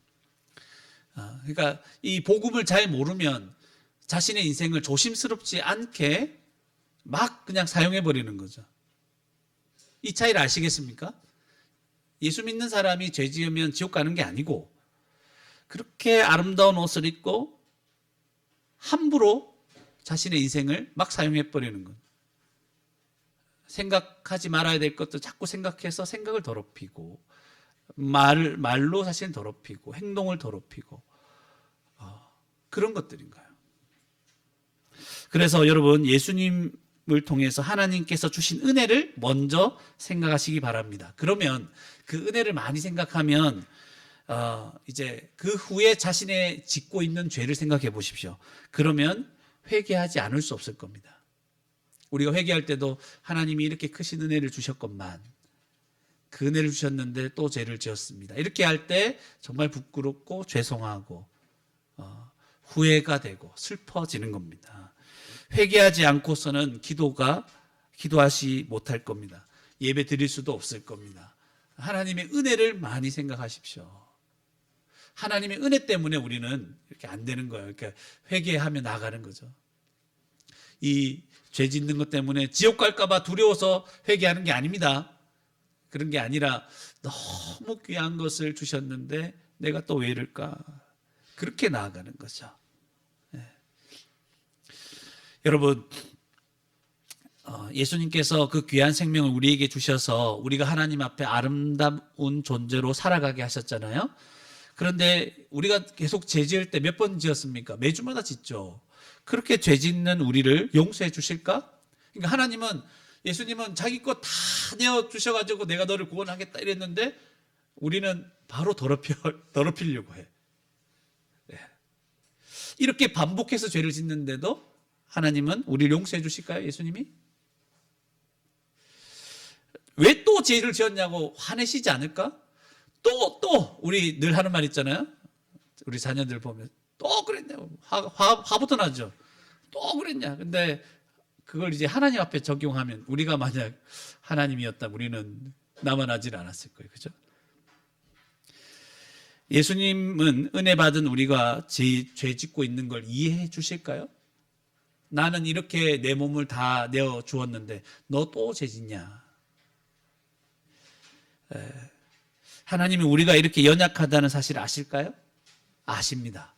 그러니까 이 복음을 잘 모르면 자신의 인생을 조심스럽지 않게 막 그냥 사용해 버리는 거죠. 이 차이를 아시겠습니까? 예수 믿는 사람이 죄 지으면 지옥 가는 게 아니고 그렇게 아름다운 옷을 입고 함부로 자신의 인생을 막 사용해 버리는 것. 생각하지 말아야 될 것도 자꾸 생각해서 생각을 더럽히고 말로 자신을 더럽히고 행동을 더럽히고 그런 것들인 거예요. 그래서 여러분 예수님을 통해서 하나님께서 주신 은혜를 먼저 생각하시기 바랍니다. 그러면 그 은혜를 많이 생각하면 이제 그 후에 자신의 짓고 있는 죄를 생각해 보십시오. 그러면 회개하지 않을 수 없을 겁니다. 우리가 회개할 때도 하나님이 이렇게 크신 은혜를 주셨건만 그 은혜를 주셨는데 또 죄를 지었습니다. 이렇게 할 때 정말 부끄럽고 죄송하고 후회가 되고 슬퍼지는 겁니다. 회개하지 않고서는 기도하시 못할 겁니다. 예배 드릴 수도 없을 겁니다. 하나님의 은혜를 많이 생각하십시오. 하나님의 은혜 때문에 우리는 이렇게 안 되는 거예요. 그러니까 회개하며 나가는 거죠. 이 죄 짓는 것 때문에 지옥 갈까봐 두려워서 회개하는 게 아닙니다. 그런 게 아니라 너무 귀한 것을 주셨는데 내가 또 왜 이럴까? 그렇게 나아가는 거죠. 네. 여러분, 예수님께서 그 귀한 생명을 우리에게 주셔서 우리가 하나님 앞에 아름다운 존재로 살아가게 하셨잖아요. 그런데 우리가 계속 죄 지을 때 몇 번 지었습니까? 매주마다 짓죠. 그렇게 죄 짓는 우리를 용서해 주실까? 그러니까 하나님은, 예수님은 자기 거 다 내어 주셔가지고 내가 너를 구원하겠다 이랬는데 우리는 바로 더럽히려고 해. 네. 이렇게 반복해서 죄를 짓는데도 하나님은 우리를 용서해 주실까요? 예수님이? 왜 또 죄를 지었냐고 화내시지 않을까? 또 우리 늘 하는 말 있잖아요. 우리 자녀들 보면 또 그랬냐, 화부터 나죠. 또 그랬냐. 근데 그걸 이제 하나님 앞에 적용하면 우리가 만약 하나님이었다면 우리는 나만 하질 않았을 거예요. 그죠? 예수님은 은혜 받은 우리가 죄 짓고 있는 걸 이해해 주실까요? 나는 이렇게 내 몸을 다 내어 주었는데 너 또 죄 짓냐? 하나님이 우리가 이렇게 연약하다는 사실을 아실까요? 아십니다.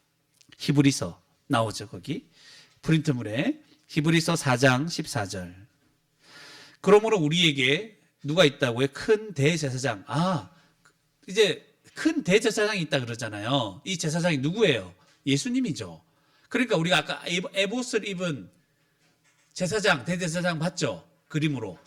히브리서 나오죠, 거기. 프린트물에 히브리서 4장 14절. 그러므로 우리에게 누가 있다고요? 큰 대제사장. 이제 큰 대제사장이 있다 그러잖아요. 이 제사장이 누구예요? 예수님이죠. 그러니까 우리가 아까 에봇을 입은 제사장, 대제사장 봤죠? 그림으로.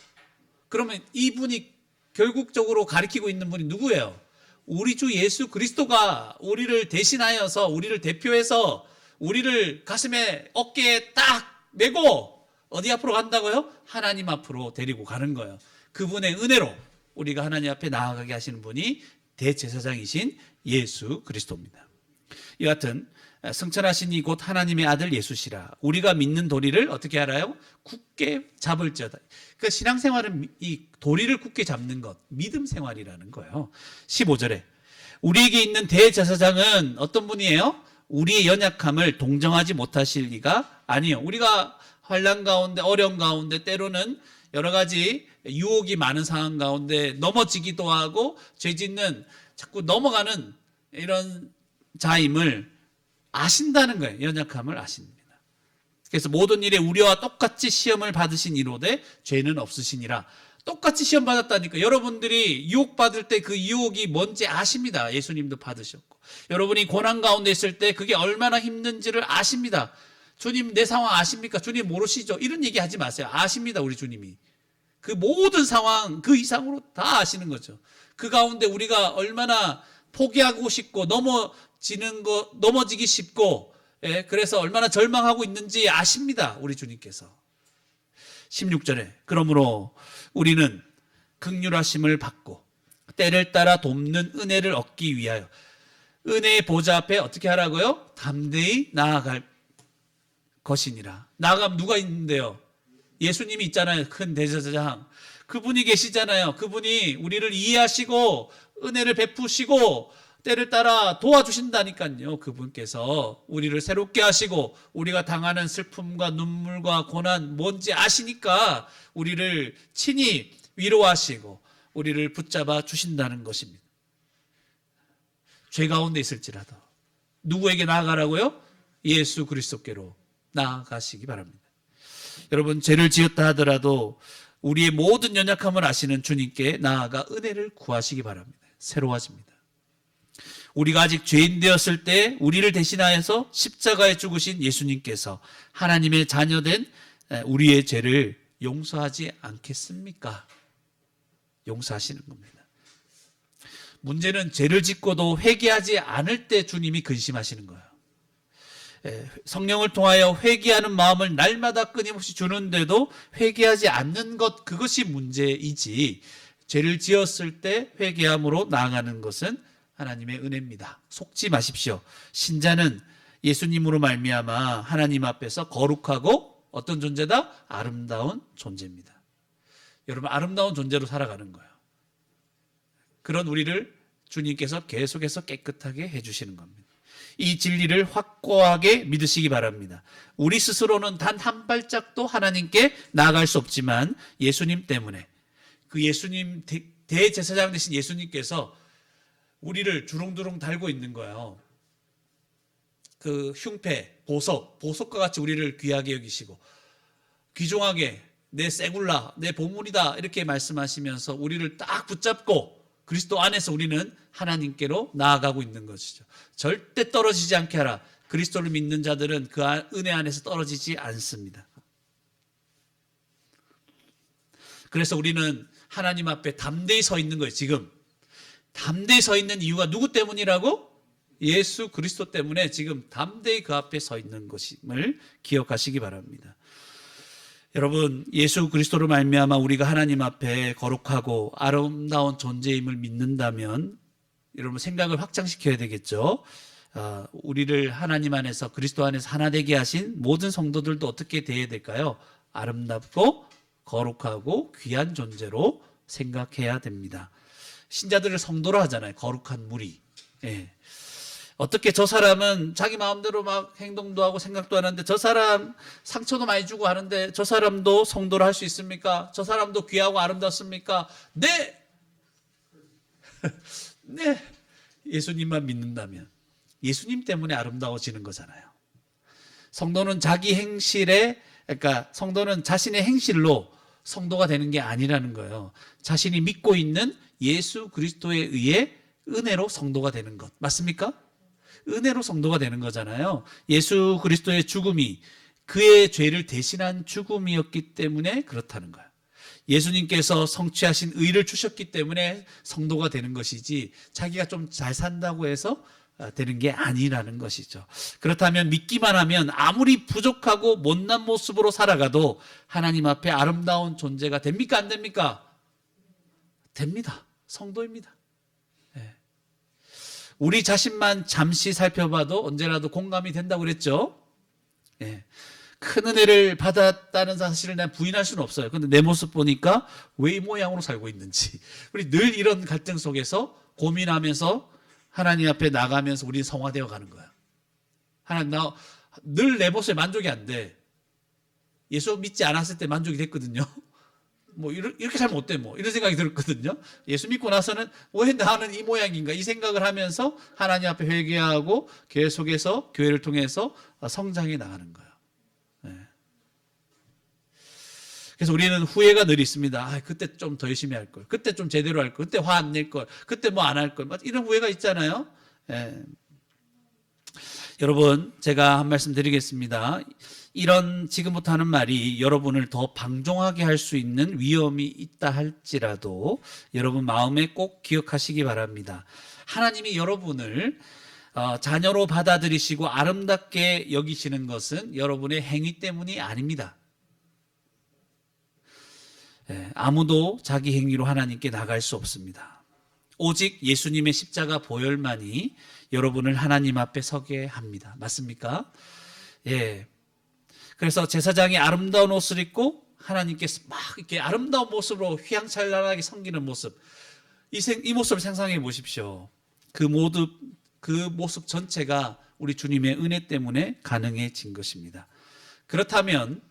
그러면 이분이 결국적으로 가리키고 있는 분이 누구예요? 우리 주 예수 그리스도가 우리를 대신하여서, 우리를 대표해서 우리를 가슴에 어깨에 딱 메고 어디 앞으로 간다고요? 하나님 앞으로 데리고 가는 거예요. 그분의 은혜로 우리가 하나님 앞에 나아가게 하시는 분이 대제사장이신 예수 그리스도입니다. 여하튼 승천하신 이 곧 하나님의 아들 예수시라. 우리가 믿는 도리를 어떻게 알아요? 굳게 잡을지어다. 그러니까 신앙생활은 이 도리를 굳게 잡는 것, 믿음 생활이라는 거예요. 15절에 우리에게 있는 대제사장은 어떤 분이에요? 우리의 연약함을 동정하지 못하실 리가 아니에요. 우리가 환난 가운데, 어려움 가운데, 때로는 여러 가지 유혹이 많은 상황 가운데 넘어지기도 하고 죄 짓는, 자꾸 넘어가는 이런 자임을 아신다는 거예요. 연약함을 아십니다. 그래서 모든 일에 우리와 똑같이 시험을 받으신 이로되 죄는 없으시니라. 똑같이 시험 받았다니까. 여러분들이 유혹받을 때 그 유혹이 뭔지 아십니다. 예수님도 받으셨고. 여러분이 고난 가운데 있을 때 그게 얼마나 힘든지를 아십니다. 주님, 내 상황 아십니까? 주님 모르시죠? 이런 얘기 하지 마세요. 아십니다, 우리 주님이. 그 모든 상황 그 이상으로 다 아시는 거죠. 그 가운데 우리가 얼마나 포기하고 싶고 넘어지기 쉽고, 그래서 얼마나 절망하고 있는지 아십니다, 우리 주님께서. 16절에 그러므로 우리는 긍휼하심을 받고 때를 따라 돕는 은혜를 얻기 위하여 은혜의 보좌 앞에 어떻게 하라고요? 담대히 나아갈 것이니라. 나아가면 누가 있는데요? 예수님이 있잖아요. 큰 대제사장. 그분이 계시잖아요. 그분이 우리를 이해하시고 은혜를 베푸시고 때를 따라 도와주신다니까요. 그분께서 우리를 새롭게 하시고 우리가 당하는 슬픔과 눈물과 고난 뭔지 아시니까 우리를 친히 위로하시고 우리를 붙잡아 주신다는 것입니다. 죄 가운데 있을지라도 누구에게 나아가라고요? 예수 그리스도께로 나아가시기 바랍니다. 여러분, 죄를 지었다 하더라도 우리의 모든 연약함을 아시는 주님께 나아가 은혜를 구하시기 바랍니다. 새로워집니다. 우리가 아직 죄인 되었을 때 우리를 대신하여서 십자가에 죽으신 예수님께서 하나님의 자녀된 우리의 죄를 용서하지 않겠습니까? 용서하시는 겁니다. 문제는 죄를 짓고도 회개하지 않을 때 주님이 근심하시는 거예요. 성령을 통하여 회개하는 마음을 날마다 끊임없이 주는데도 회개하지 않는 것, 그것이 문제이지 죄를 지었을 때 회개함으로 나아가는 것은 하나님의 은혜입니다. 속지 마십시오. 신자는 예수님으로 말미암아 하나님 앞에서 거룩하고 어떤 존재다? 아름다운 존재입니다. 여러분, 아름다운 존재로 살아가는 거예요. 그런 우리를 주님께서 계속해서 깨끗하게 해주시는 겁니다. 이 진리를 확고하게 믿으시기 바랍니다. 우리 스스로는 단 한 발짝도 하나님께 나아갈 수 없지만 예수님 때문에, 그 예수님 대제사장 되신 예수님께서 우리를 주렁주렁 달고 있는 거예요. 그 흉패, 보석과 같이 우리를 귀하게 여기시고 귀중하게 내 쇠굴라, 내 보물이다 이렇게 말씀하시면서 우리를 딱 붙잡고 그리스도 안에서 우리는 하나님께로 나아가고 있는 것이죠. 절대 떨어지지 않게 하라. 그리스도를 믿는 자들은 그 은혜 안에서 떨어지지 않습니다. 그래서 우리는 하나님 앞에 담대히 서 있는 거예요. 지금 담대히 서 있는 이유가 누구 때문이라고? 예수 그리스도 때문에 지금 담대히 그 앞에 서 있는 것임을 기억하시기 바랍니다. 여러분, 예수 그리스도로 말미암아 우리가 하나님 앞에 거룩하고 아름다운 존재임을 믿는다면 여러분 생각을 확장시켜야 되겠죠. 우리를 하나님 안에서 그리스도 안에서 하나 되게 하신 모든 성도들도 어떻게 대해야 될까요? 아름답고 거룩하고 귀한 존재로 생각해야 됩니다. 신자들을 성도로 하잖아요. 거룩한 무리. 예. 어떻게 저 사람은 자기 마음대로 막 행동도 하고 생각도 하는데 저 사람 상처도 많이 주고 하는데 저 사람도 성도를 할 수 있습니까? 저 사람도 귀하고 아름답습니까? 네! 네! 예수님만 믿는다면 예수님 때문에 아름다워지는 거잖아요. 성도는 자기 행실에, 그러니까 성도는 자신의 행실로 성도가 되는 게 아니라는 거예요. 자신이 믿고 있는 예수 그리스도에 의해 은혜로 성도가 되는 것. 맞습니까? 은혜로 성도가 되는 거잖아요. 예수 그리스도의 죽음이 그의 죄를 대신한 죽음이었기 때문에 그렇다는 거예요. 예수님께서 성취하신 의를 주셨기 때문에 성도가 되는 것이지 자기가 좀 잘 산다고 해서 되는 게 아니라는 것이죠. 그렇다면 믿기만 하면 아무리 부족하고 못난 모습으로 살아가도 하나님 앞에 아름다운 존재가 됩니까? 안 됩니까? 됩니다. 성도입니다. 우리 자신만 잠시 살펴봐도 언제라도 공감이 된다고 그랬죠. 큰 은혜를 받았다는 사실을 난 부인할 수는 없어요. 그런데 내 모습 보니까 왜 이 모양으로 살고 있는지, 우리 늘 이런 갈등 속에서 고민하면서 하나님 앞에 나가면서 우리 성화되어 가는 거야. 하나님, 나 늘 내 모습에 만족이 안 돼. 예수 믿지 않았을 때 만족이 됐거든요. 뭐 이렇게 잘 못 돼, 뭐 이런 생각이 들었거든요. 예수 믿고 나서는 왜 나는 이 모양인가 이 생각을 하면서 하나님 앞에 회개하고 계속해서 교회를 통해서 성장해 나가는 거예요. 그래서 우리는 후회가 늘 있습니다. 그때 좀 더 열심히 할 걸, 그때 좀 제대로 할 걸, 그때 화 안 낼 걸, 그때 뭐 안 할 걸, 이런 후회가 있잖아요. 여러분, 제가 한 말씀 드리겠습니다. 이런 지금부터 하는 말이 여러분을 더 방종하게 할 수 있는 위험이 있다 할지라도 여러분 마음에 꼭 기억하시기 바랍니다. 하나님이 여러분을 자녀로 받아들이시고 아름답게 여기시는 것은 여러분의 행위 때문이 아닙니다. 아무도 자기 행위로 하나님께 나갈 수 없습니다. 오직 예수님의 십자가 보혈만이 여러분을 하나님 앞에 서게 합니다. 맞습니까? 예. 그래서 제사장이 아름다운 옷을 입고 하나님께서 막 이렇게 아름다운 모습으로 휘황찬란하게 섬기는 모습, 이 모습을 상상해 보십시오. 그 모습 전체가 우리 주님의 은혜 때문에 가능해진 것입니다. 그렇다면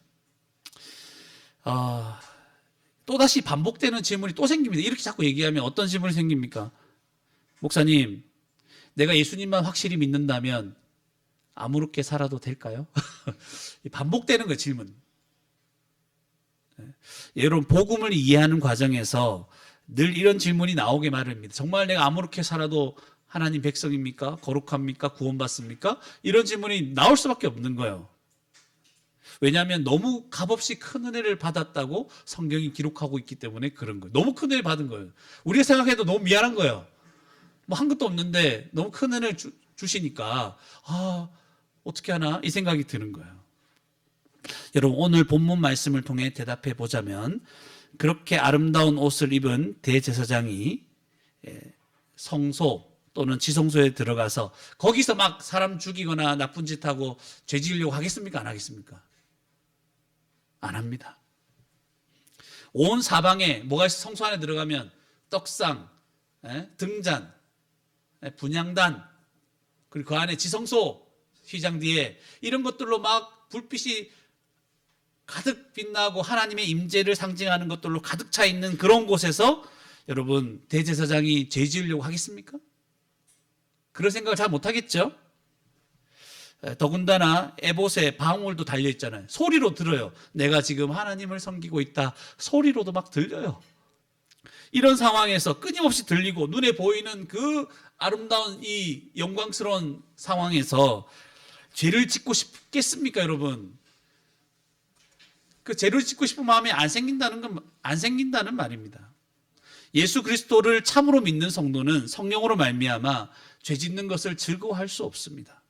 또다시 반복되는 질문이 또 생깁니다. 이렇게 자꾸 얘기하면 어떤 질문이 생깁니까? 목사님, 내가 예수님만 확실히 믿는다면 아무렇게 살아도 될까요? 반복되는 거 질문. 여러분, 복음을 이해하는 과정에서 늘 이런 질문이 나오게 마련입니다. 정말 내가 아무렇게 살아도 하나님 백성입니까? 거룩합니까? 구원받습니까? 이런 질문이 나올 수밖에 없는 거예요. 왜냐하면 너무 값없이 큰 은혜를 받았다고 성경이 기록하고 있기 때문에 그런 거예요. 너무 큰 은혜를 받은 거예요. 우리가 생각해도 너무 미안한 거예요. 뭐 한 것도 없는데 너무 큰 은혜를 주시니까 어떻게 하나 이 생각이 드는 거예요. 여러분, 오늘 본문 말씀을 통해 대답해 보자면, 그렇게 아름다운 옷을 입은 대제사장이 성소 또는 지성소에 들어가서 거기서 막 사람 죽이거나 나쁜 짓 하고 죄 지으려고 하겠습니까? 안 하겠습니까? 안 합니다. 온 사방에 뭐가 있어? 성소 안에 들어가면 떡상, 등잔, 분향단, 그리고 그 안에 지성소 휘장 뒤에 이런 것들로 막 불빛이 가득 빛나고 하나님의 임재를 상징하는 것들로 가득 차 있는 그런 곳에서 여러분, 대제사장이 죄 지으려고 하겠습니까? 그런 생각을 잘 못하겠죠? 더군다나 에봇에 방울도 달려있잖아요. 소리로 들어요. 내가 지금 하나님을 섬기고 있다. 소리로도 막 들려요. 이런 상황에서 끊임없이 들리고 눈에 보이는 그 아름다운 이 영광스러운 상황에서 죄를 짓고 싶겠습니까, 여러분? 그 죄를 짓고 싶은 마음이 안 생긴다는 말입니다. 예수 그리스도를 참으로 믿는 성도는 성령으로 말미암아 죄 짓는 것을 즐거워할 수 없습니다.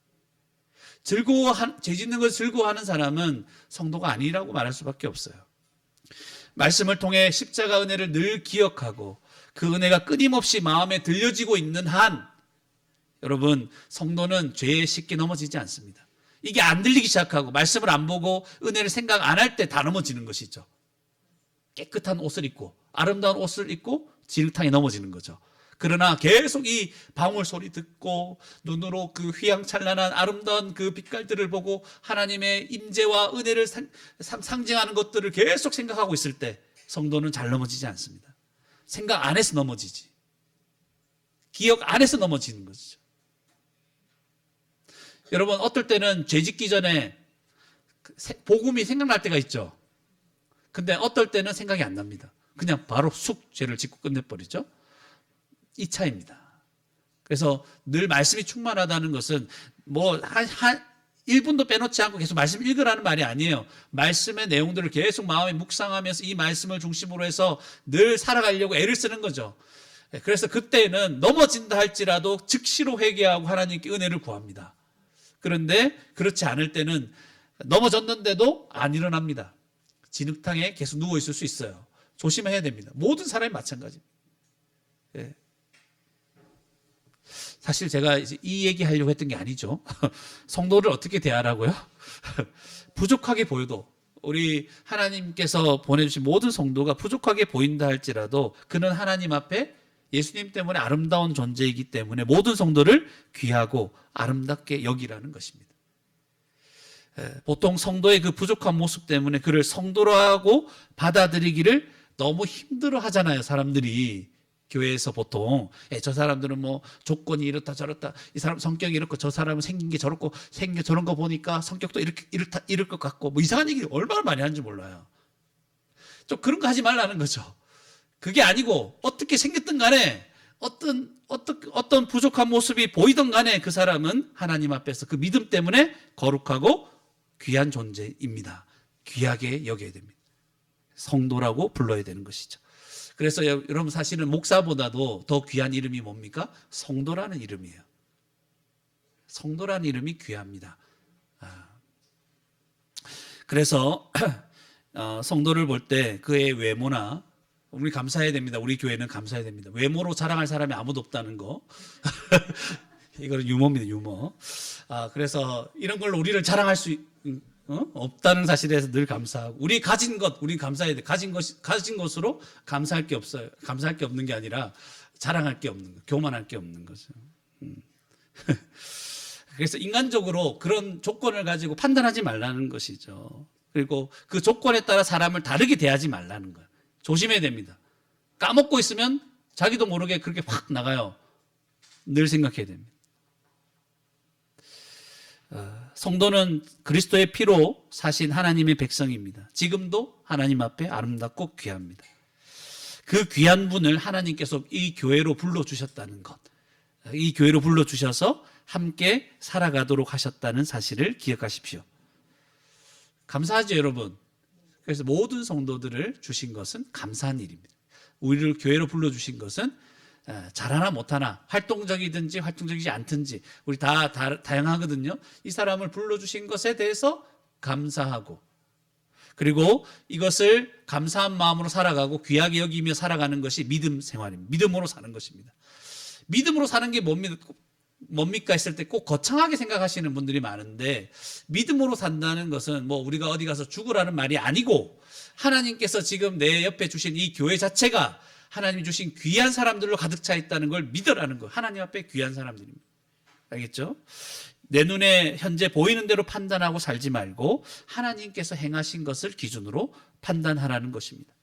죄 짓는 것을 즐거워하는 사람은 성도가 아니라고 말할 수밖에 없어요. 말씀을 통해 십자가 은혜를 늘 기억하고 그 은혜가 끊임없이 마음에 들려지고 있는 한, 여러분, 성도는 죄에 쉽게 넘어지지 않습니다. 이게 안 들리기 시작하고 말씀을 안 보고 은혜를 생각 안 할 때 다 넘어지는 것이죠. 깨끗한 옷을 입고 아름다운 옷을 입고 진흙탕에 넘어지는 거죠. 그러나 계속 이 방울 소리 듣고 눈으로 그 휘황찬란한 아름다운 그 빛깔들을 보고 하나님의 임재와 은혜를 상징하는 것들을 계속 생각하고 있을 때 성도는 잘 넘어지지 않습니다. 생각 안 해서 넘어지지. 기억 안 해서 넘어지는 것이죠. 여러분, 어떨 때는 죄 짓기 전에 복음이 생각날 때가 있죠. 근데 어떨 때는 생각이 안 납니다. 그냥 바로 쑥 죄를 짓고 끝내버리죠. 이 차이입니다. 그래서 늘 말씀이 충만하다는 것은 뭐 한 1분도 빼놓지 않고 계속 말씀 읽으라는 말이 아니에요. 말씀의 내용들을 계속 마음에 묵상하면서 이 말씀을 중심으로 해서 늘 살아가려고 애를 쓰는 거죠. 그래서 그때는 넘어진다 할지라도 즉시로 회개하고 하나님께 은혜를 구합니다. 그런데 그렇지 않을 때는 넘어졌는데도 안 일어납니다. 진흙탕에 계속 누워 있을 수 있어요. 조심해야 됩니다. 모든 사람이 마찬가지입니다. 예. 사실 제가 이 얘기 하려고 했던 게 아니죠. 성도를 어떻게 대하라고요? 부족하게 보여도, 우리 하나님께서 보내주신 모든 성도가 부족하게 보인다 할지라도 그는 하나님 앞에 예수님 때문에 아름다운 존재이기 때문에 모든 성도를 귀하고 아름답게 여기라는 것입니다. 보통 성도의 그 부족한 모습 때문에 그를 성도라고 받아들이기를 너무 힘들어 하잖아요, 사람들이. 교회에서 보통 저 사람들은 뭐 조건이 이렇다 저렇다, 이 사람 성격이 이렇고 저 사람은 생긴 게 저렇고 생긴 게 저런 거 보니까 성격도 이럴 것 같고, 뭐 이상한 얘기 얼마나 많이 하는지 몰라요. 좀 그런 거 하지 말라는 거죠. 그게 아니고 어떻게 생겼든 간에 어떤 부족한 모습이 보이든 간에 그 사람은 하나님 앞에서 그 믿음 때문에 거룩하고 귀한 존재입니다. 귀하게 여겨야 됩니다. 성도라고 불러야 되는 것이죠. 그래서 여러분, 사실은 목사보다도 더 귀한 이름이 뭡니까? 성도라는 이름이에요. 성도라는 이름이 귀합니다. 그래서 성도를 볼 때 그의 외모나 우리 감사해야 됩니다. 우리 교회는 감사해야 됩니다. 외모로 자랑할 사람이 아무도 없다는 거. 이거는 유머입니다, 유머. 그래서 이런 걸로 우리를 자랑할 수 없다는 사실에 대해서 늘 감사하고, 우리 가진 것, 우리 감사해야 돼. 가진 것으로 감사할 게 없어요. 감사할 게 없는 게 아니라 자랑할 게 없는 거, 교만할 게 없는 거죠. 그래서 인간적으로 그런 조건을 가지고 판단하지 말라는 것이죠. 그리고 그 조건에 따라 사람을 다르게 대하지 말라는 거예요. 조심해야 됩니다. 까먹고 있으면 자기도 모르게 그렇게 확 나가요. 늘 생각해야 됩니다. 성도는 그리스도의 피로 사신 하나님의 백성입니다. 지금도 하나님 앞에 아름답고 귀합니다. 그 귀한 분을 하나님께서 이 교회로 불러주셨다는 것, 이 교회로 불러주셔서 함께 살아가도록 하셨다는 사실을 기억하십시오. 감사하죠, 여러분. 그래서 모든 성도들을 주신 것은 감사한 일입니다. 우리를 교회로 불러주신 것은 잘하나 못하나, 활동적이든지 활동적이지 않든지 우리 다 다양하거든요. 이 사람을 불러주신 것에 대해서 감사하고, 그리고 이것을 감사한 마음으로 살아가고 귀하게 여기며 살아가는 것이 믿음 생활입니다. 믿음으로 사는 것입니다. 믿음으로 사는 게 뭡니까 했을 때 꼭 거창하게 생각하시는 분들이 많은데, 믿음으로 산다는 것은 뭐 우리가 어디 가서 죽으라는 말이 아니고, 하나님께서 지금 내 옆에 주신 이 교회 자체가 하나님이 주신 귀한 사람들로 가득 차 있다는 걸 믿으라는 거. 하나님 앞에 귀한 사람들입니다. 알겠죠? 내 눈에 현재 보이는 대로 판단하고 살지 말고 하나님께서 행하신 것을 기준으로 판단하라는 것입니다.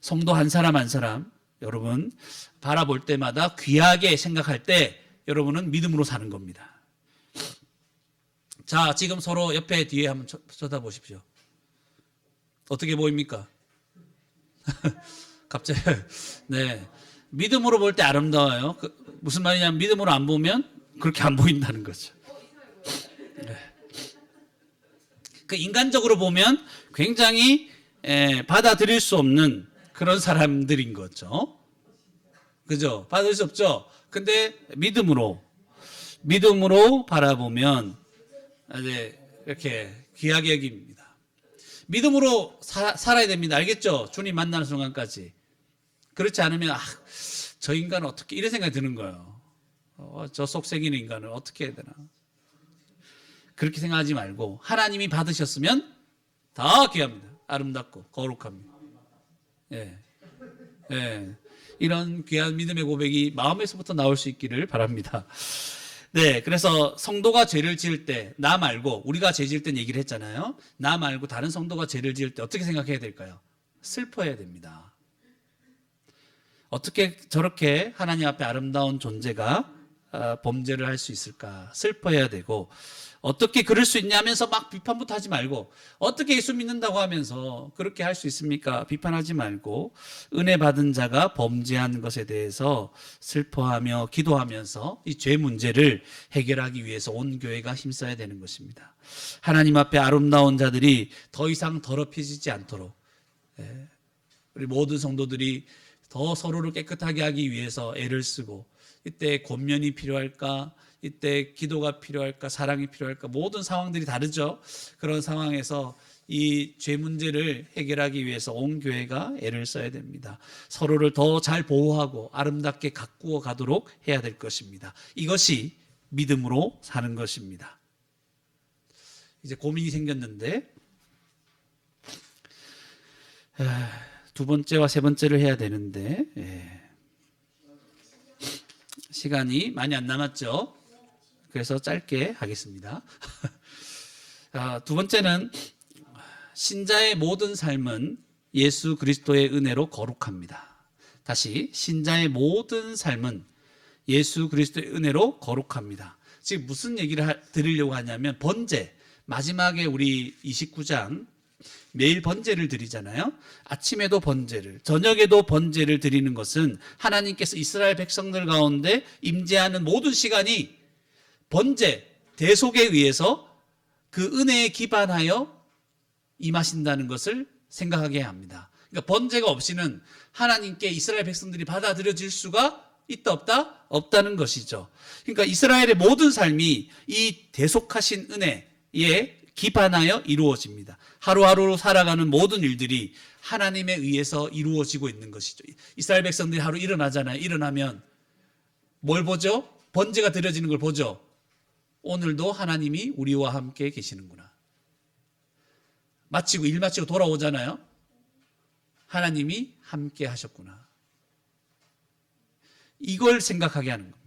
성도 한 사람 한 사람 여러분 바라볼 때마다 귀하게 생각할 때 여러분은 믿음으로 사는 겁니다. 자, 지금 서로 옆에 뒤에 한번 쳐다보십시오. 어떻게 보입니까? 갑자기 네, 믿음으로 볼 때 아름다워요. 무슨 말이냐면 믿음으로 안 보면 그렇게 안 보인다는 거죠. 네. 그 인간적으로 보면 굉장히 받아들일 수 없는 그런 사람들인 거죠. 그죠? 받아들일 수 없죠. 근데 믿음으로 바라보면 이렇게 귀하게 여깁니다. 믿음으로 살아야 됩니다. 알겠죠? 주님 만나는 순간까지. 그렇지 않으면 저 인간은 어떻게, 이런 생각이 드는 거예요. 저 속썩이는 인간을 어떻게 해야 되나. 그렇게 생각하지 말고 하나님이 받으셨으면 다 귀합니다. 아름답고 거룩합니다. 예. 예. 이런 귀한 믿음의 고백이 마음에서부터 나올 수 있기를 바랍니다. 네, 그래서 성도가 죄를 지을 때, 나 말고, 우리가 죄 지을 땐 얘기를 했잖아요. 나 말고 다른 성도가 죄를 지을 때 어떻게 생각해야 될까요? 슬퍼해야 됩니다. 어떻게 저렇게 하나님 앞에 아름다운 존재가 범죄를 할 수 있을까? 슬퍼해야 되고, 어떻게 그럴 수 있냐면서 막 비판부터 하지 말고, 어떻게 예수 믿는다고 하면서 그렇게 할 수 있습니까? 비판하지 말고, 은혜 받은 자가 범죄한 것에 대해서 슬퍼하며 기도하면서 이 죄 문제를 해결하기 위해서 온 교회가 힘써야 되는 것입니다. 하나님 앞에 아름다운 자들이 더 이상 더럽혀지지 않도록 우리 모든 성도들이 더 서로를 깨끗하게 하기 위해서 애를 쓰고, 이때 권면이 필요할까? 이때 기도가 필요할까? 사랑이 필요할까? 모든 상황들이 다르죠. 그런 상황에서 이 죄 문제를 해결하기 위해서 온 교회가 애를 써야 됩니다. 서로를 더 잘 보호하고 아름답게 가꾸어 가도록 해야 될 것입니다. 이것이 믿음으로 사는 것입니다. 이제 고민이 생겼는데 두 번째와 세 번째를 해야 되는데 시간이 많이 안 남았죠. 그래서 짧게 하겠습니다. 두 번째는 신자의 모든 삶은 예수 그리스도의 은혜로 거룩합니다. 다시, 신자의 모든 삶은 예수 그리스도의 은혜로 거룩합니다. 지금 무슨 얘기를 드리려고 하냐면 번제, 마지막에 우리 29장 매일 번제를 드리잖아요. 아침에도 번제를, 저녁에도 번제를 드리는 것은 하나님께서 이스라엘 백성들 가운데 임재하는 모든 시간이 번제, 대속에 의해서 그 은혜에 기반하여 임하신다는 것을 생각하게 합니다. 그러니까 번제가 없이는 하나님께 이스라엘 백성들이 받아들여질 수가 있다 없다? 없다는 것이죠. 그러니까 이스라엘의 모든 삶이 이 대속하신 은혜에 기반하여 이루어집니다. 하루하루 살아가는 모든 일들이 하나님에 의해서 이루어지고 있는 것이죠. 이스라엘 백성들이 하루 일어나잖아요. 일어나면 뭘 보죠? 번제가 드려지는 걸 보죠. 오늘도 하나님이 우리와 함께 계시는구나. 마치고 일 마치고 돌아오잖아요. 하나님이 함께 하셨구나. 이걸 생각하게 하는 겁니다.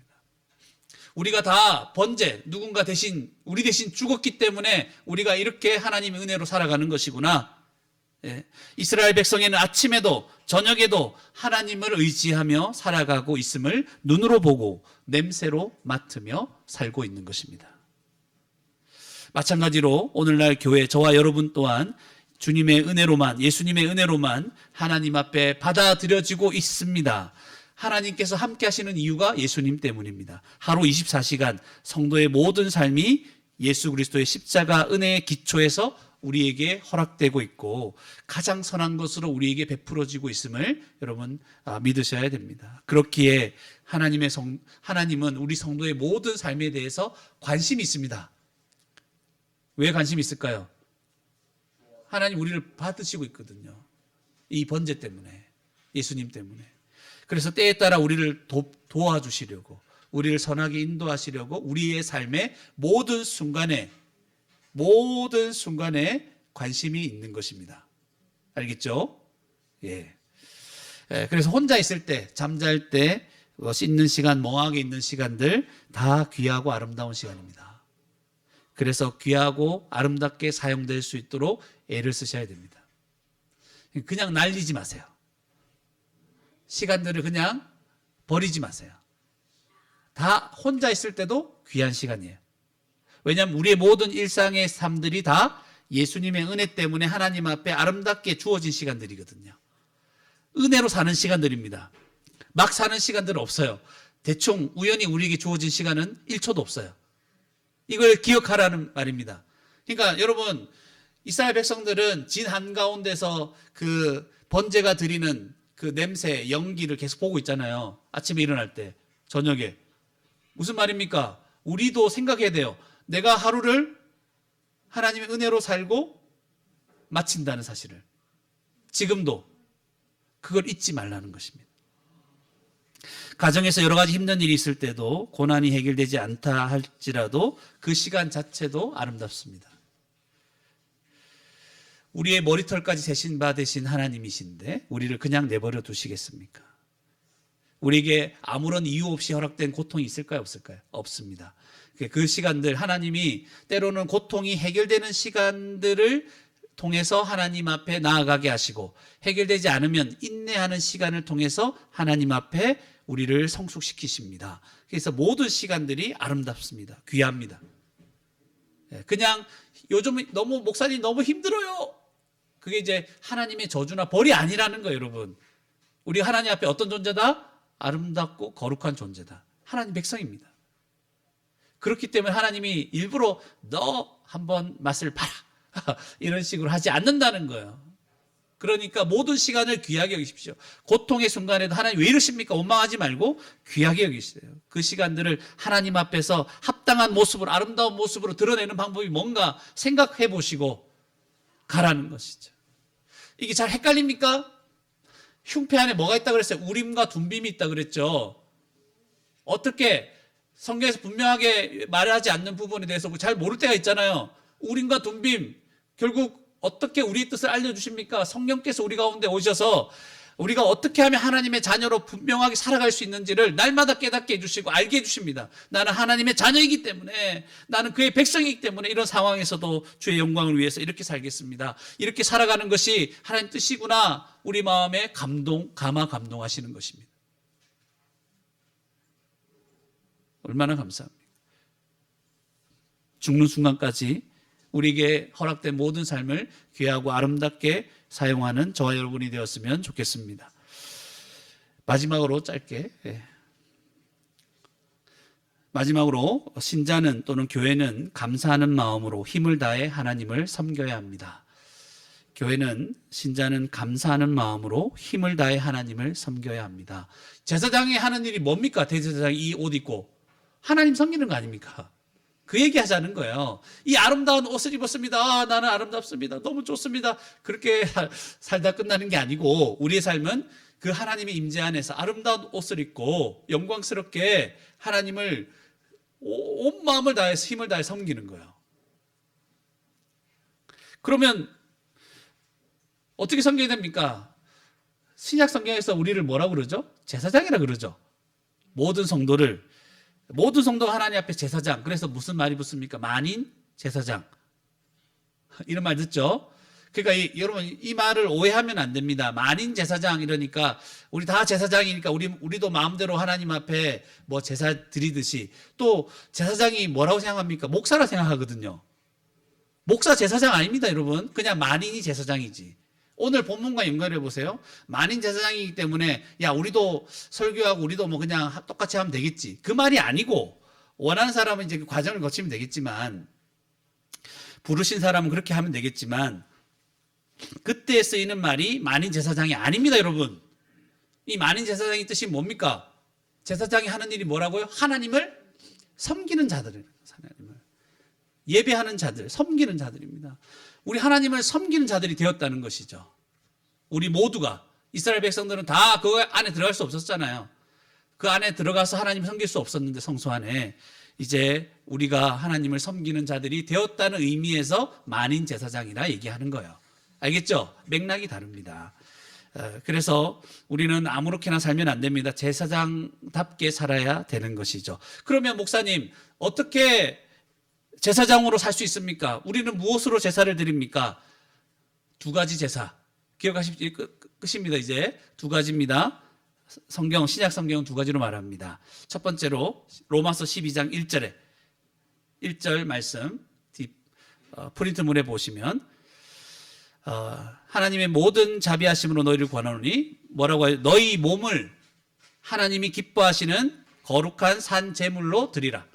우리가 다 번제, 누군가 대신 우리 대신 죽었기 때문에 우리가 이렇게 하나님의 은혜로 살아가는 것이구나. 예. 이스라엘 백성에는 아침에도 저녁에도 하나님을 의지하며 살아가고 있음을 눈으로 보고 냄새로 맡으며 살고 있는 것입니다. 마찬가지로 오늘날 교회 저와 여러분 또한 주님의 은혜로만, 예수님의 은혜로만 하나님 앞에 받아들여지고 있습니다. 하나님께서 함께 하시는 이유가 예수님 때문입니다. 하루 24시간 성도의 모든 삶이 예수 그리스도의 십자가 은혜의 기초에서 우리에게 허락되고 있고 가장 선한 것으로 우리에게 베풀어지고 있음을 여러분 믿으셔야 됩니다. 그렇기에 하나님은 우리 성도의 모든 삶에 대해서 관심이 있습니다. 왜 관심이 있을까요? 하나님 우리를 받으시고 있거든요. 이 번제 때문에, 예수님 때문에. 그래서 때에 따라 우리를 도와주시려고, 우리를 선하게 인도하시려고 우리의 삶의 모든 순간에 관심이 있는 것입니다. 알겠죠? 예. 그래서 혼자 있을 때, 잠잘 때, 씻는 시간, 멍하게 있는 시간들 다 귀하고 아름다운 시간입니다. 그래서 귀하고 아름답게 사용될 수 있도록 애를 쓰셔야 됩니다. 그냥 날리지 마세요. 시간들을 그냥 버리지 마세요. 다 혼자 있을 때도 귀한 시간이에요. 왜냐하면 우리의 모든 일상의 삶들이 다 예수님의 은혜 때문에 하나님 앞에 아름답게 주어진 시간들이거든요. 은혜로 사는 시간들입니다. 막 사는 시간들은 없어요. 대충 우연히 우리에게 주어진 시간은 1초도 없어요. 이걸 기억하라는 말입니다. 그러니까 여러분, 이스라엘 백성들은 진 한가운데서 그 번제가 드리는 그 냄새, 연기를 계속 보고 있잖아요. 아침에 일어날 때, 저녁에. 무슨 말입니까? 우리도 생각해야 돼요. 내가 하루를 하나님의 은혜로 살고 마친다는 사실을. 지금도 그걸 잊지 말라는 것입니다. 가정에서 여러 가지 힘든 일이 있을 때도 고난이 해결되지 않다 할지라도 그 시간 자체도 아름답습니다. 우리의 머리털까지 세신 바 되신 하나님이신데 우리를 그냥 내버려 두시겠습니까? 우리에게 아무런 이유 없이 허락된 고통이 있을까요? 없을까요? 없습니다. 그 시간들, 하나님이 때로는 고통이 해결되는 시간들을 통해서 하나님 앞에 나아가게 하시고, 해결되지 않으면 인내하는 시간을 통해서 하나님 앞에 우리를 성숙시키십니다. 그래서 모든 시간들이 아름답습니다. 귀합니다. 그냥 요즘 목사님 너무 힘들어요. 그게 이제 하나님의 저주나 벌이 아니라는 거예요, 여러분. 우리 하나님 앞에 어떤 존재다? 아름답고 거룩한 존재다. 하나님 백성입니다. 그렇기 때문에 하나님이 일부러 너 한번 맛을 봐라 이런 식으로 하지 않는다는 거예요. 그러니까 모든 시간을 귀하게 여기십시오. 고통의 순간에도 하나님 왜 이러십니까? 원망하지 말고 귀하게 여기세요. 그 시간들을 하나님 앞에서 합당한 모습으로, 아름다운 모습으로 드러내는 방법이 뭔가 생각해 보시고 가라는 것이죠. 이게 잘 헷갈립니까? 흉패 안에 뭐가 있다고 그랬어요? 우림과 둠빔이 있다고 그랬죠. 어떻게 성경에서 분명하게 말하지 않는 부분에 대해서 잘 모를 때가 있잖아요. 우림과 둠빔, 결국 어떻게 우리의 뜻을 알려주십니까? 성령께서 우리 가운데 오셔서 우리가 어떻게 하면 하나님의 자녀로 분명하게 살아갈 수 있는지를 날마다 깨닫게 해주시고 알게 해주십니다. 나는 하나님의 자녀이기 때문에, 나는 그의 백성이기 때문에 이런 상황에서도 주의 영광을 위해서 이렇게 살겠습니다. 이렇게 살아가는 것이 하나님 뜻이구나. 우리 마음에 감동하시는 것입니다. 얼마나 감사합니까? 죽는 순간까지 우리에게 허락된 모든 삶을 귀하고 아름답게 사용하는 저와 여러분이 되었으면 좋겠습니다. 마지막으로 짧게, 마지막으로 신자는 또는 교회는 감사하는 마음으로 힘을 다해 하나님을 섬겨야 합니다. 교회는, 신자는 감사하는 마음으로 힘을 다해 하나님을 섬겨야 합니다. 제사장이 하는 일이 뭡니까? 대제사장이 이 옷 입고 하나님 섬기는 거 아닙니까? 그 얘기 하자는 거예요. 이 아름다운 옷을 입었습니다. 아, 나는 아름답습니다. 너무 좋습니다. 그렇게 살다 끝나는 게 아니고 우리의 삶은 그 하나님의 임재 안에서 아름다운 옷을 입고 영광스럽게 하나님을 온 마음을 다해서 힘을 다해 섬기는 거예요. 그러면 어떻게 섬겨야 됩니까? 신약 성경에서 우리를 뭐라고 그러죠? 제사장이라 그러죠. 모든 성도가 하나님 앞에 제사장. 그래서 무슨 말이 붙습니까? 만인 제사장. 이런 말 듣죠? 그러니까 여러분 이 말을 오해하면 안 됩니다. 만인 제사장 이러니까 우리 다 제사장이니까 우리도 마음대로 하나님 앞에 뭐 제사 드리듯이, 또 제사장이 뭐라고 생각합니까? 목사라 생각하거든요. 목사 제사장 아닙니다, 여러분. 그냥 만인이 제사장이지. 오늘 본문과 연결해 보세요. 만인 제사장이기 때문에 야 우리도 설교하고 우리도 뭐 그냥 똑같이 하면 되겠지, 그 말이 아니고, 원하는 사람은 이제 그 과정을 거치면 되겠지만, 부르신 사람은 그렇게 하면 되겠지만, 그때 쓰이는 말이 만인 제사장이 아닙니다, 여러분. 이 만인 제사장의 뜻이 뭡니까? 제사장이 하는 일이 뭐라고요? 하나님을 섬기는 자들이에요. 하나님을 예배하는 자들, 섬기는 자들입니다. 우리 하나님을 섬기는 자들이 되었다는 것이죠. 우리 모두가, 이스라엘 백성들은 다 그 안에 들어갈 수 없었잖아요. 그 안에 들어가서 하나님을 섬길 수 없었는데, 성소 안에 이제 우리가 하나님을 섬기는 자들이 되었다는 의미에서 만인 제사장이라 얘기하는 거예요. 알겠죠? 맥락이 다릅니다. 그래서 우리는 아무렇게나 살면 안 됩니다. 제사장답게 살아야 되는 것이죠. 그러면 목사님, 어떻게 제사장으로 살 수 있습니까? 우리는 무엇으로 제사를 드립니까? 두 가지 제사. 기억하십시오. 끝입니다. 이제 두 가지입니다. 신약 성경은 두 가지로 말합니다. 첫 번째로 로마서 12장 1절에 1절 말씀 프린트문에 보시면 하나님의 모든 자비하심으로 너희를 권하노니 뭐라고 해요? 너희 몸을 하나님이 기뻐하시는 거룩한 산 제물로 드리라.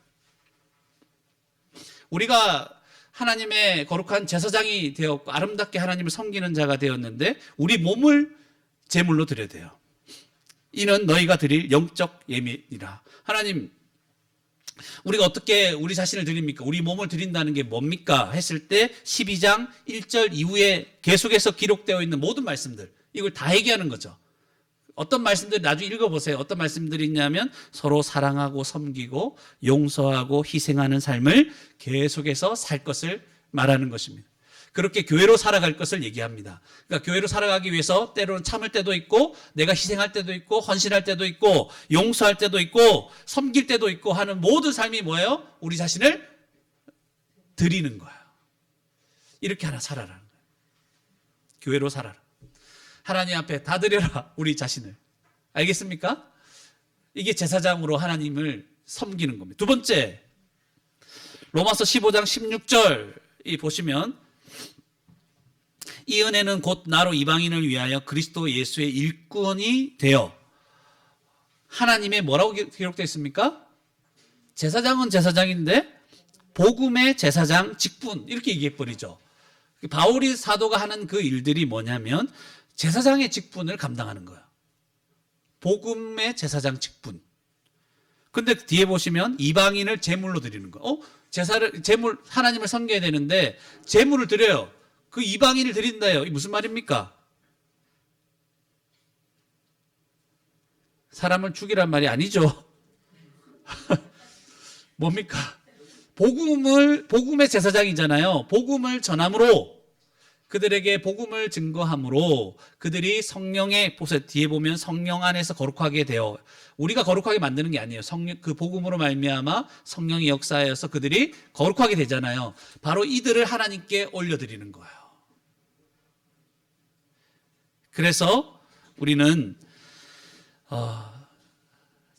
우리가 하나님의 거룩한 제사장이 되었고 아름답게 하나님을 섬기는 자가 되었는데, 우리 몸을 제물로 드려야 돼요. 이는 너희가 드릴 영적 예물이라. 하나님, 우리가 어떻게 우리 자신을 드립니까? 우리 몸을 드린다는 게 뭡니까? 했을 때 12장 1절 이후에 계속해서 기록되어 있는 모든 말씀들, 이걸 다 얘기하는 거죠. 어떤 말씀들 나중에 읽어보세요. 어떤 말씀들이 있냐면 서로 사랑하고 섬기고 용서하고 희생하는 삶을 계속해서 살 것을 말하는 것입니다. 그렇게 교회로 살아갈 것을 얘기합니다. 그러니까 교회로 살아가기 위해서 때로는 참을 때도 있고, 내가 희생할 때도 있고, 헌신할 때도 있고, 용서할 때도 있고, 섬길 때도 있고 하는 모든 삶이 뭐예요? 우리 자신을 드리는 거예요. 이렇게 하나 살아라는 거예요. 교회로 살아라. 하나님 앞에 다 드려라, 우리 자신을. 알겠습니까? 이게 제사장으로 하나님을 섬기는 겁니다. 두 번째, 로마서 15장 16절 보시면 이 은혜는 곧 나로 이방인을 위하여 그리스도 예수의 일꾼이 되어 하나님의 뭐라고 기록되어 있습니까? 제사장은 제사장인데 복음의 제사장 직분, 이렇게 얘기해버리죠. 바울이 사도가 하는 그 일들이 뭐냐면 제사장의 직분을 감당하는 거예요. 복음의 제사장 직분. 근데 뒤에 보시면 이방인을 제물로 드리는 거예요. 하나님을 섬겨야 되는데 제물을 드려요. 그 이방인을 드린다요. 이게 무슨 말입니까? 사람을 죽이란 말이 아니죠. 뭡니까? 복음의 제사장이잖아요. 복음을 전함으로, 그들에게 복음을 증거함으로 그들이 성령의, 보세요. 뒤에 보면 성령 안에서 거룩하게 되어, 우리가 거룩하게 만드는 게 아니에요. 그 복음으로 말미암아 성령의 역사여서 그들이 거룩하게 되잖아요. 바로 이들을 하나님께 올려드리는 거예요. 그래서 우리는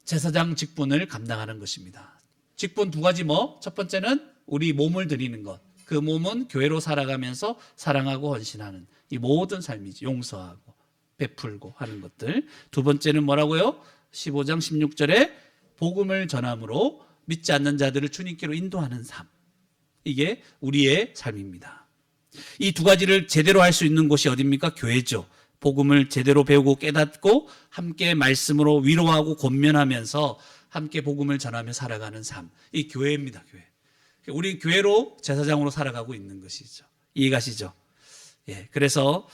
제사장 직분을 감당하는 것입니다. 직분 두 가지 첫 번째는 우리 몸을 드리는 것. 그 몸은 교회로 살아가면서 사랑하고 헌신하는 이 모든 삶이지. 용서하고 베풀고 하는 것들. 두 번째는 뭐라고요? 15장 16절에 복음을 전함으로 믿지 않는 자들을 주님께로 인도하는 삶. 이게 우리의 삶입니다. 이 두 가지를 제대로 할 수 있는 곳이 어디입니까? 교회죠. 복음을 제대로 배우고 깨닫고 함께 말씀으로 위로하고 권면하면서 함께 복음을 전하며 살아가는 삶. 이 교회입니다, 교회. 우리 교회로 제사장으로 살아가고 있는 것이죠. 이해가시죠? 예, 그래서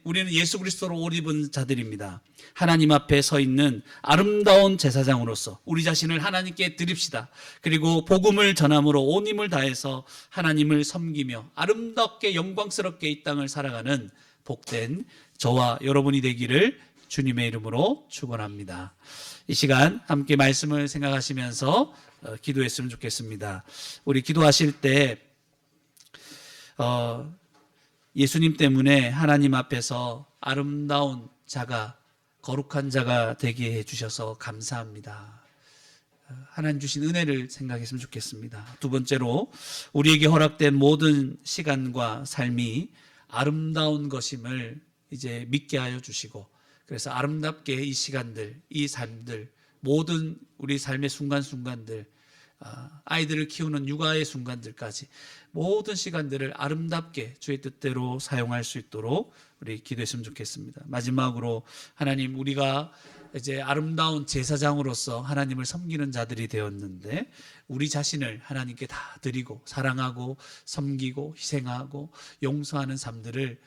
우리는 예수 그리스도로 옷 입은 자들입니다. 하나님 앞에 서 있는 아름다운 제사장으로서 우리 자신을 하나님께 드립시다. 그리고 복음을 전함으로 온 힘을 다해서 하나님을 섬기며 아름답게 영광스럽게 이 땅을 살아가는 복된 저와 여러분이 되기를 주님의 이름으로 축원합니다. 이 시간 함께 말씀을 생각하시면서 기도했으면 좋겠습니다. 우리 기도하실 때 예수님 때문에 하나님 앞에서 아름다운 자가, 거룩한 자가 되게 해주셔서 감사합니다. 하나님 주신 은혜를 생각했으면 좋겠습니다. 두 번째로 우리에게 허락된 모든 시간과 삶이 아름다운 것임을 이제 믿게 하여 주시고, 그래서 아름답게 이 시간들, 이 삶들, 모든 우리 삶의 순간순간들, 아이들을 키우는 육아의 순간들까지 모든 시간들을 아름답게 주의 뜻대로 사용할 수 있도록 우리 기도했으면 좋겠습니다. 마지막으로 하나님, 우리가 이제 아름다운 제사장으로서 하나님을 섬기는 자들이 되었는데 우리 자신을 하나님께 다 드리고 사랑하고 섬기고 희생하고 용서하는 삶들을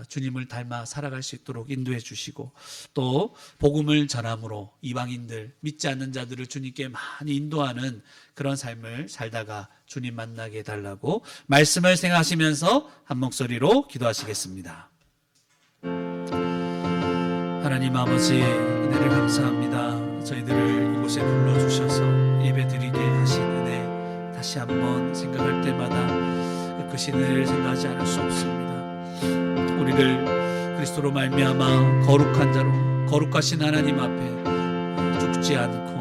주님을 닮아 살아갈 수 있도록 인도해 주시고, 또 복음을 전함으로 이방인들, 믿지 않는 자들을 주님께 많이 인도하는 그런 삶을 살다가 주님 만나게 해달라고 말씀을 생각하시면서 한 목소리로 기도하시겠습니다. 하나님 아버지, 은혜를 감사합니다. 저희들을 이곳에 불러주셔서 예배드리게 하신 은혜, 다시 한번 생각할 때마다 그 신을 생각하지 않을 수 없습니다. 우리를 그리스도로 말미암아 거룩한 자로, 거룩하신 하나님 앞에 죽지 않고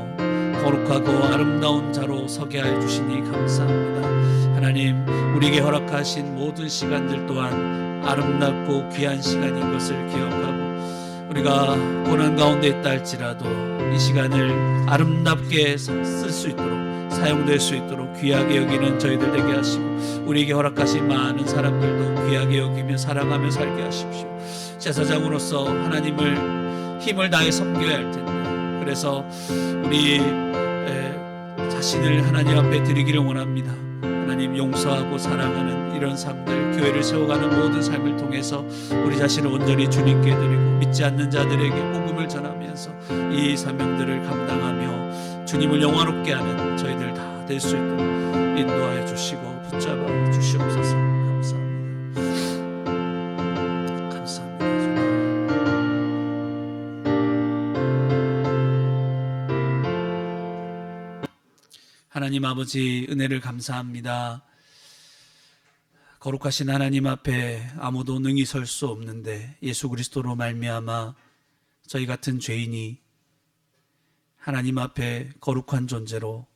거룩하고 아름다운 자로 서게 하여 주시니 감사합니다. 하나님, 우리에게 허락하신 모든 시간들 또한 아름답고 귀한 시간인 것을 기억하고, 우리가 고난 가운데 있다 할지라도 이 시간을 아름답게 쓸 수 있도록, 사용될 수 있도록 귀하게 여기는 저희들 되게 하시고, 우리에게 허락하신 많은 사람들도 귀하게 여기며 사랑하며 살게 하십시오. 제사장으로서 하나님을 힘을 다해 섬겨야 할 텐데, 그래서 우리 자신을 하나님 앞에 드리기를 원합니다. 하나님, 용서하고 사랑하는 이런 삶들, 교회를 세워가는 모든 삶을 통해서 우리 자신을 온전히 주님께 드리고 믿지 않는 자들에게 복음을 전하면서 이 사명들을 감당하며 주님을 영화롭게 하는 저희들 다 될 수 있도록 인도하여 주시고 붙잡아 주시옵소서. 감사합니다. 감사합니다. 하나님 아버지, 은혜를 감사합니다. 거룩하신 하나님 앞에 아무도 능히 설 수 없는데 예수 그리스도로 말미암아 저희 같은 죄인이 하나님 앞에 거룩한 존재로,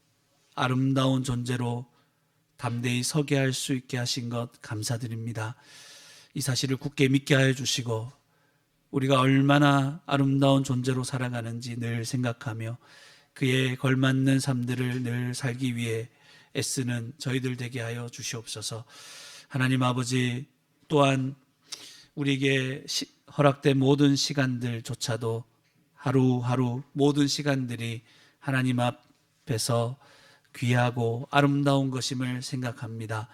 아름다운 존재로 담대히 서게 할 수 있게 하신 것 감사드립니다. 이 사실을 굳게 믿게 하여 주시고, 우리가 얼마나 아름다운 존재로 살아가는지 늘 생각하며 그에 걸맞는 삶들을 늘 살기 위해 애쓰는 저희들 되게 하여 주시옵소서. 하나님 아버지, 또한 우리에게 허락된 모든 시간들조차도 하루하루 모든 시간들이 하나님 앞에서 귀하고 아름다운 것임을 생각합니다.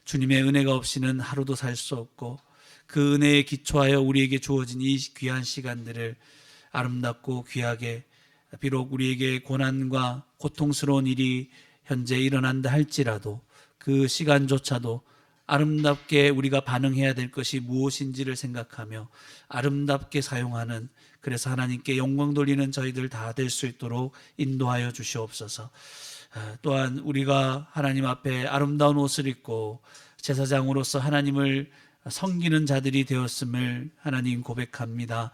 주님의 은혜가 없이는 하루도 살 수 없고, 그 은혜에 기초하여 우리에게 주어진 이 귀한 시간들을 아름답고 귀하게, 비록 우리에게 고난과 고통스러운 일이 현재 일어난다 할지라도 그 시간조차도 아름답게 우리가 반응해야 될 것이 무엇인지를 생각하며 아름답게 사용하는, 그래서 하나님께 영광 돌리는 저희들 다 될 수 있도록 인도하여 주시옵소서. 또한 우리가 하나님 앞에 아름다운 옷을 입고 제사장으로서 하나님을 섬기는 자들이 되었음을 하나님 고백합니다.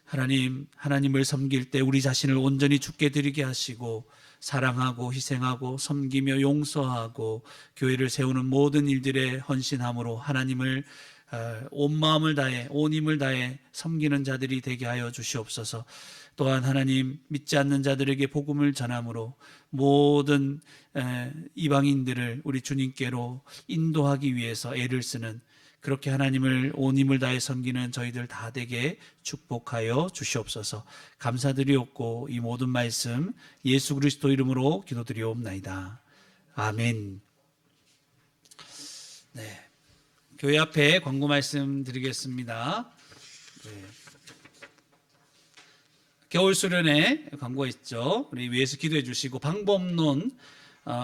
하나님을 섬길 때 우리 자신을 온전히 주께 드리게 하시고, 사랑하고 희생하고 섬기며 용서하고 교회를 세우는 모든 일들에 헌신함으로 하나님을 온 마음을 다해 온 힘을 다해 섬기는 자들이 되게 하여 주시옵소서. 또한 하나님, 믿지 않는 자들에게 복음을 전함으로 모든 이방인들을 우리 주님께로 인도하기 위해서 애를 쓰는, 그렇게 하나님을 온 힘을 다해 섬기는 저희들 다 되게 축복하여 주시옵소서. 감사드리옵고 이 모든 말씀 예수 그리스도 이름으로 기도드리옵나이다. 아멘. 네. 교회 앞에 광고 말씀 드리겠습니다. 네. 겨울 수련회 광고 있죠. 우리 위에서 기도해 주시고 방법론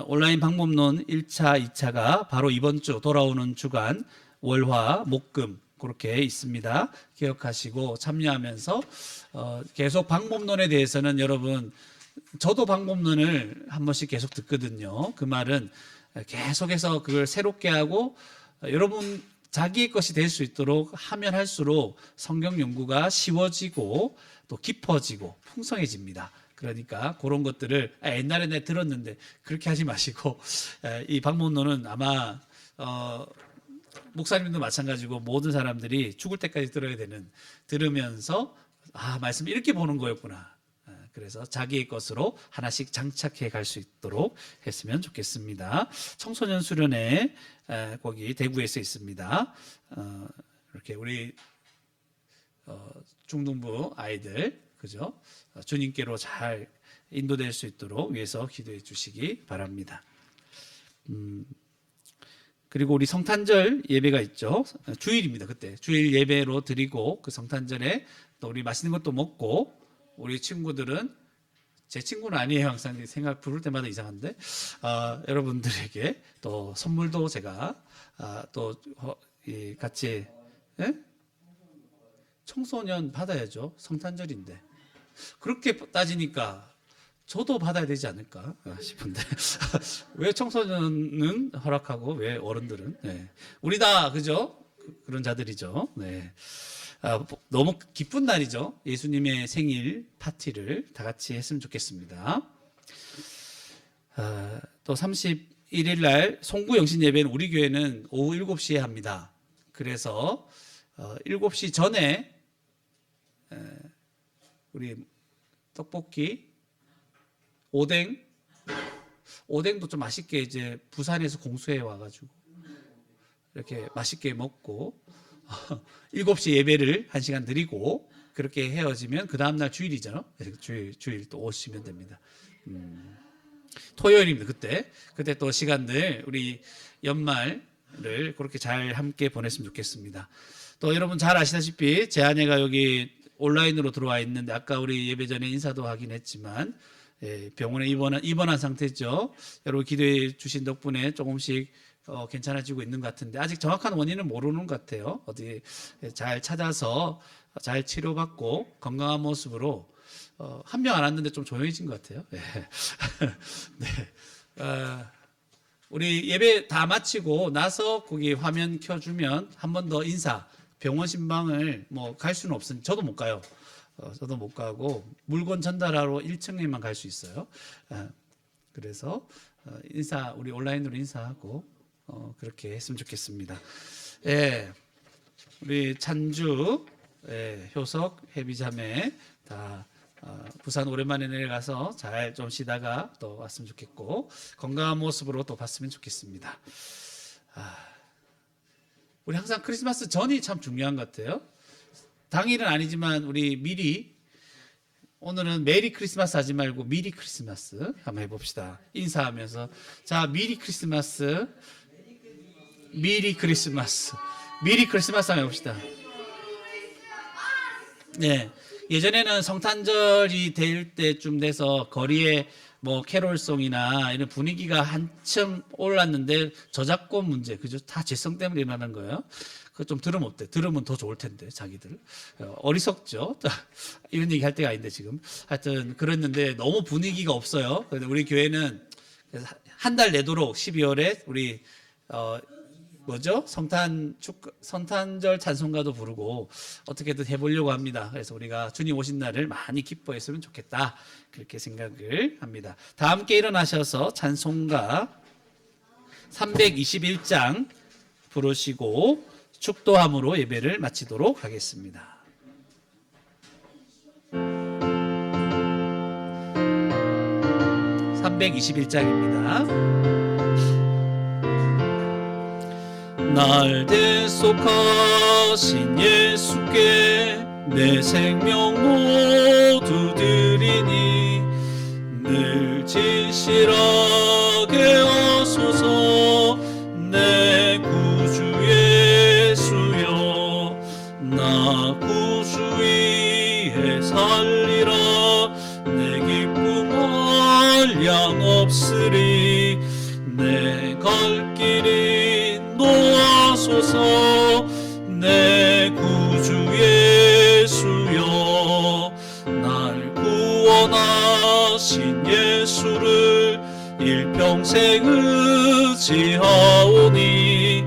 온라인 방법론 1차, 2차가 바로 이번 주 돌아오는 주간 월화, 목금 그렇게 있습니다. 기억하시고 참여하면서 계속 방법론에 대해서는 여러분 저도 방법론을 한 번씩 계속 듣거든요. 그 말은 계속해서 그걸 새롭게 하고 여러분 자기의 것이 될 수 있도록 하면 할수록 성경 연구가 쉬워지고 또 깊어지고 풍성해집니다. 그러니까 그런 것들을 옛날에 내가 들었는데 그렇게 하지 마시고 이 방법론은 아마 목사님도 마찬가지고 모든 사람들이 죽을 때까지 들어야 되는 들으면서 말씀 이렇게 보는 거였구나. 그래서 자기의 것으로 하나씩 장착해 갈 수 있도록 했으면 좋겠습니다. 청소년 수련회 거기 대구에서 있습니다. 이렇게 우리 중등부 아이들 그죠? 주님께로 잘 인도될 수 있도록 위해서 기도해 주시기 바랍니다. 그리고 우리 성탄절 예배가 있죠. 주일입니다. 그때 주일 예배로 드리고 그 성탄절에 또 우리 맛있는 것도 먹고 우리 친구들은 제 친구는 아니에요. 항상 생각 부를 때마다 이상한데 여러분들에게 또 선물도 제가 또 같이 청소년 받아야죠. 성탄절인데 그렇게 따지니까 저도 받아야 되지 않을까 싶은데 왜 청소년은 허락하고 왜 어른들은 우리 다 그죠? 그런 자들이죠. 네. 너무 기쁜 날이죠. 예수님의 생일 파티를 다 같이 했으면 좋겠습니다. 또 31일 날 송구 영신 예배는 우리 교회는 오후 7시에 합니다. 그래서 7시 전에 우리 떡볶이, 오뎅도 좀 맛있게 이제 부산에서 공수해 와가지고 이렇게 맛있게 먹고 7시 예배를 1시간 드리고 그렇게 헤어지면 그 다음날 주일이잖아요. 주일 또 오시면 됩니다. 토요일입니다. 그때 또 시간들 우리 연말을 그렇게 잘 함께 보냈으면 좋겠습니다. 또 여러분 잘 아시다시피 제 아내가 여기 온라인으로 들어와 있는데 아까 우리 예배 전에 인사도 하긴 했지만 병원에 입원한 상태죠. 여러분 기도해 주신 덕분에 조금씩 괜찮아지고 있는 것 같은데 아직 정확한 원인은 모르는 것 같아요. 어디 잘 찾아서 잘 치료받고 건강한 모습으로 한 명 안 왔는데 좀 조용해진 것 같아요. 네. 우리 예배 다 마치고 나서 거기 화면 켜주면 한 번 더 인사. 병원 신방을 뭐 갈 수는 없으니 저도 못 가요. 저도 못 가고 물건 전달하러 1층에만 갈 수 있어요. 그래서 인사 우리 온라인으로 인사하고 그렇게 했으면 좋겠습니다. 우리 찬주, 효석, 혜비자매 다 부산 오랜만에 내려가서 잘 좀 쉬다가 또 왔으면 좋겠고 건강한 모습으로 또 봤으면 좋겠습니다. 우리 항상 크리스마스 전이 참 중요한 것 같아요. 당일은 아니지만 우리 미리 오늘은 메리 크리스마스 하지 말고 미리 크리스마스 한번 해봅시다. 인사하면서 자 미리 크리스마스 한번 해봅시다. 네, 예전에는 성탄절이 될 때쯤 돼서 거리에 뭐 캐롤송이나 이런 분위기가 한참 올랐는데 저작권 문제 그죠? 다 재성 때문에 일어나는 거예요. 그거 좀 들으면 어때? 들으면 더 좋을 텐데 자기들 어리석죠. 이런 얘기 할 때가 아닌데 지금 하여튼 그랬는데 너무 분위기가 없어요. 그런데 우리 교회는 한 달 내도록 12월에 우리 성탄절 찬송가도 부르고 어떻게든 해보려고 합니다. 그래서 우리가 주님 오신 날을 많이 기뻐했으면 좋겠다. 그렇게 생각을 합니다. 다 함께 일어나셔서 찬송가 321장 부르시고 축도함으로 예배를 마치도록 하겠습니다. (321장입니다) 날 대속하신 예수께 내 생명 모두 드리니 늘 진실하게 도와소서. 내 구주 예수여, 나 구주 위에 살리라. 내 기쁨 한량 없으리. 내 갈 길이 놓아소서. 내 구주 예수여, 날 구원하신 예수를 일평생 의지하오니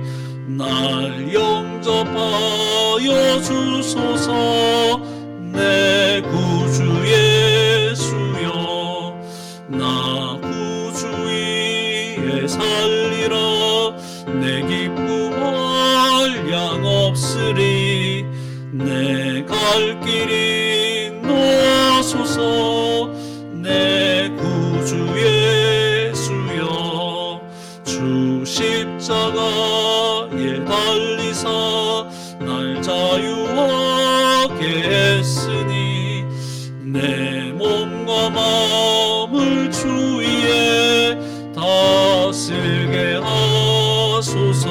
날 영접하여 주소서. 내 구주 예수여, 나 구주 위에 살리라. 내 기쁨 한량 없으리. 내 갈 길이 놓아소서. 내 구주 예수여, 주 십자가에 달리사 날 자유하게 했으니 내 몸과 마음을 주 위에 다스리게 하소서.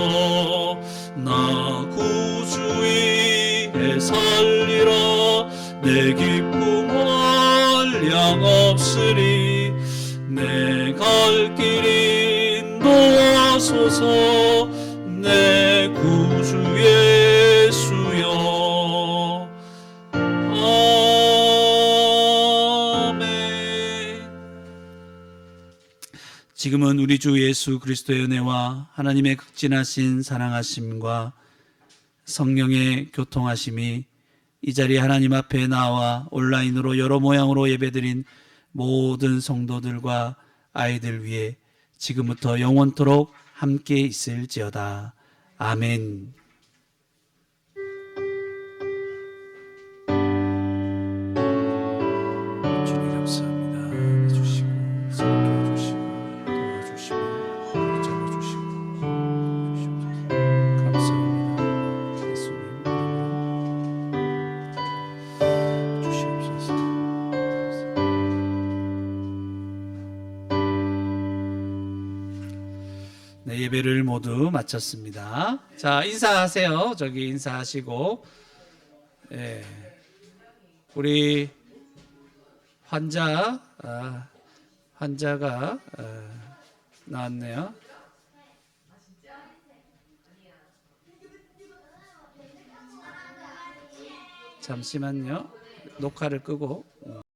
나 구주 위에 살리라. 내 기쁨 한량 없으리. 내 갈 길이 인도하소서. 내 구주 예수여. 아멘. 지금은 우리 주 예수 그리스도의 은혜와 하나님의 극진하신 사랑하심과 성령의 교통하심이 이 자리에 하나님 앞에 나와 온라인으로 여러 모양으로 예배드린 모든 성도들과 아이들 위해 지금부터 영원토록 함께 있을지어다. 아멘. 주님 감사합니다. 해주시고 성교해 주시고 도와주시고 잡아주시고 주시옵소서. 감사합니다. 예수님 주시옵소서. 네, 예배를 모두 마쳤습니다. 자, 인사하세요. 저기 인사하시고. 예, 우리 환자가 나왔네요. 잠시만요. 녹화를 끄고.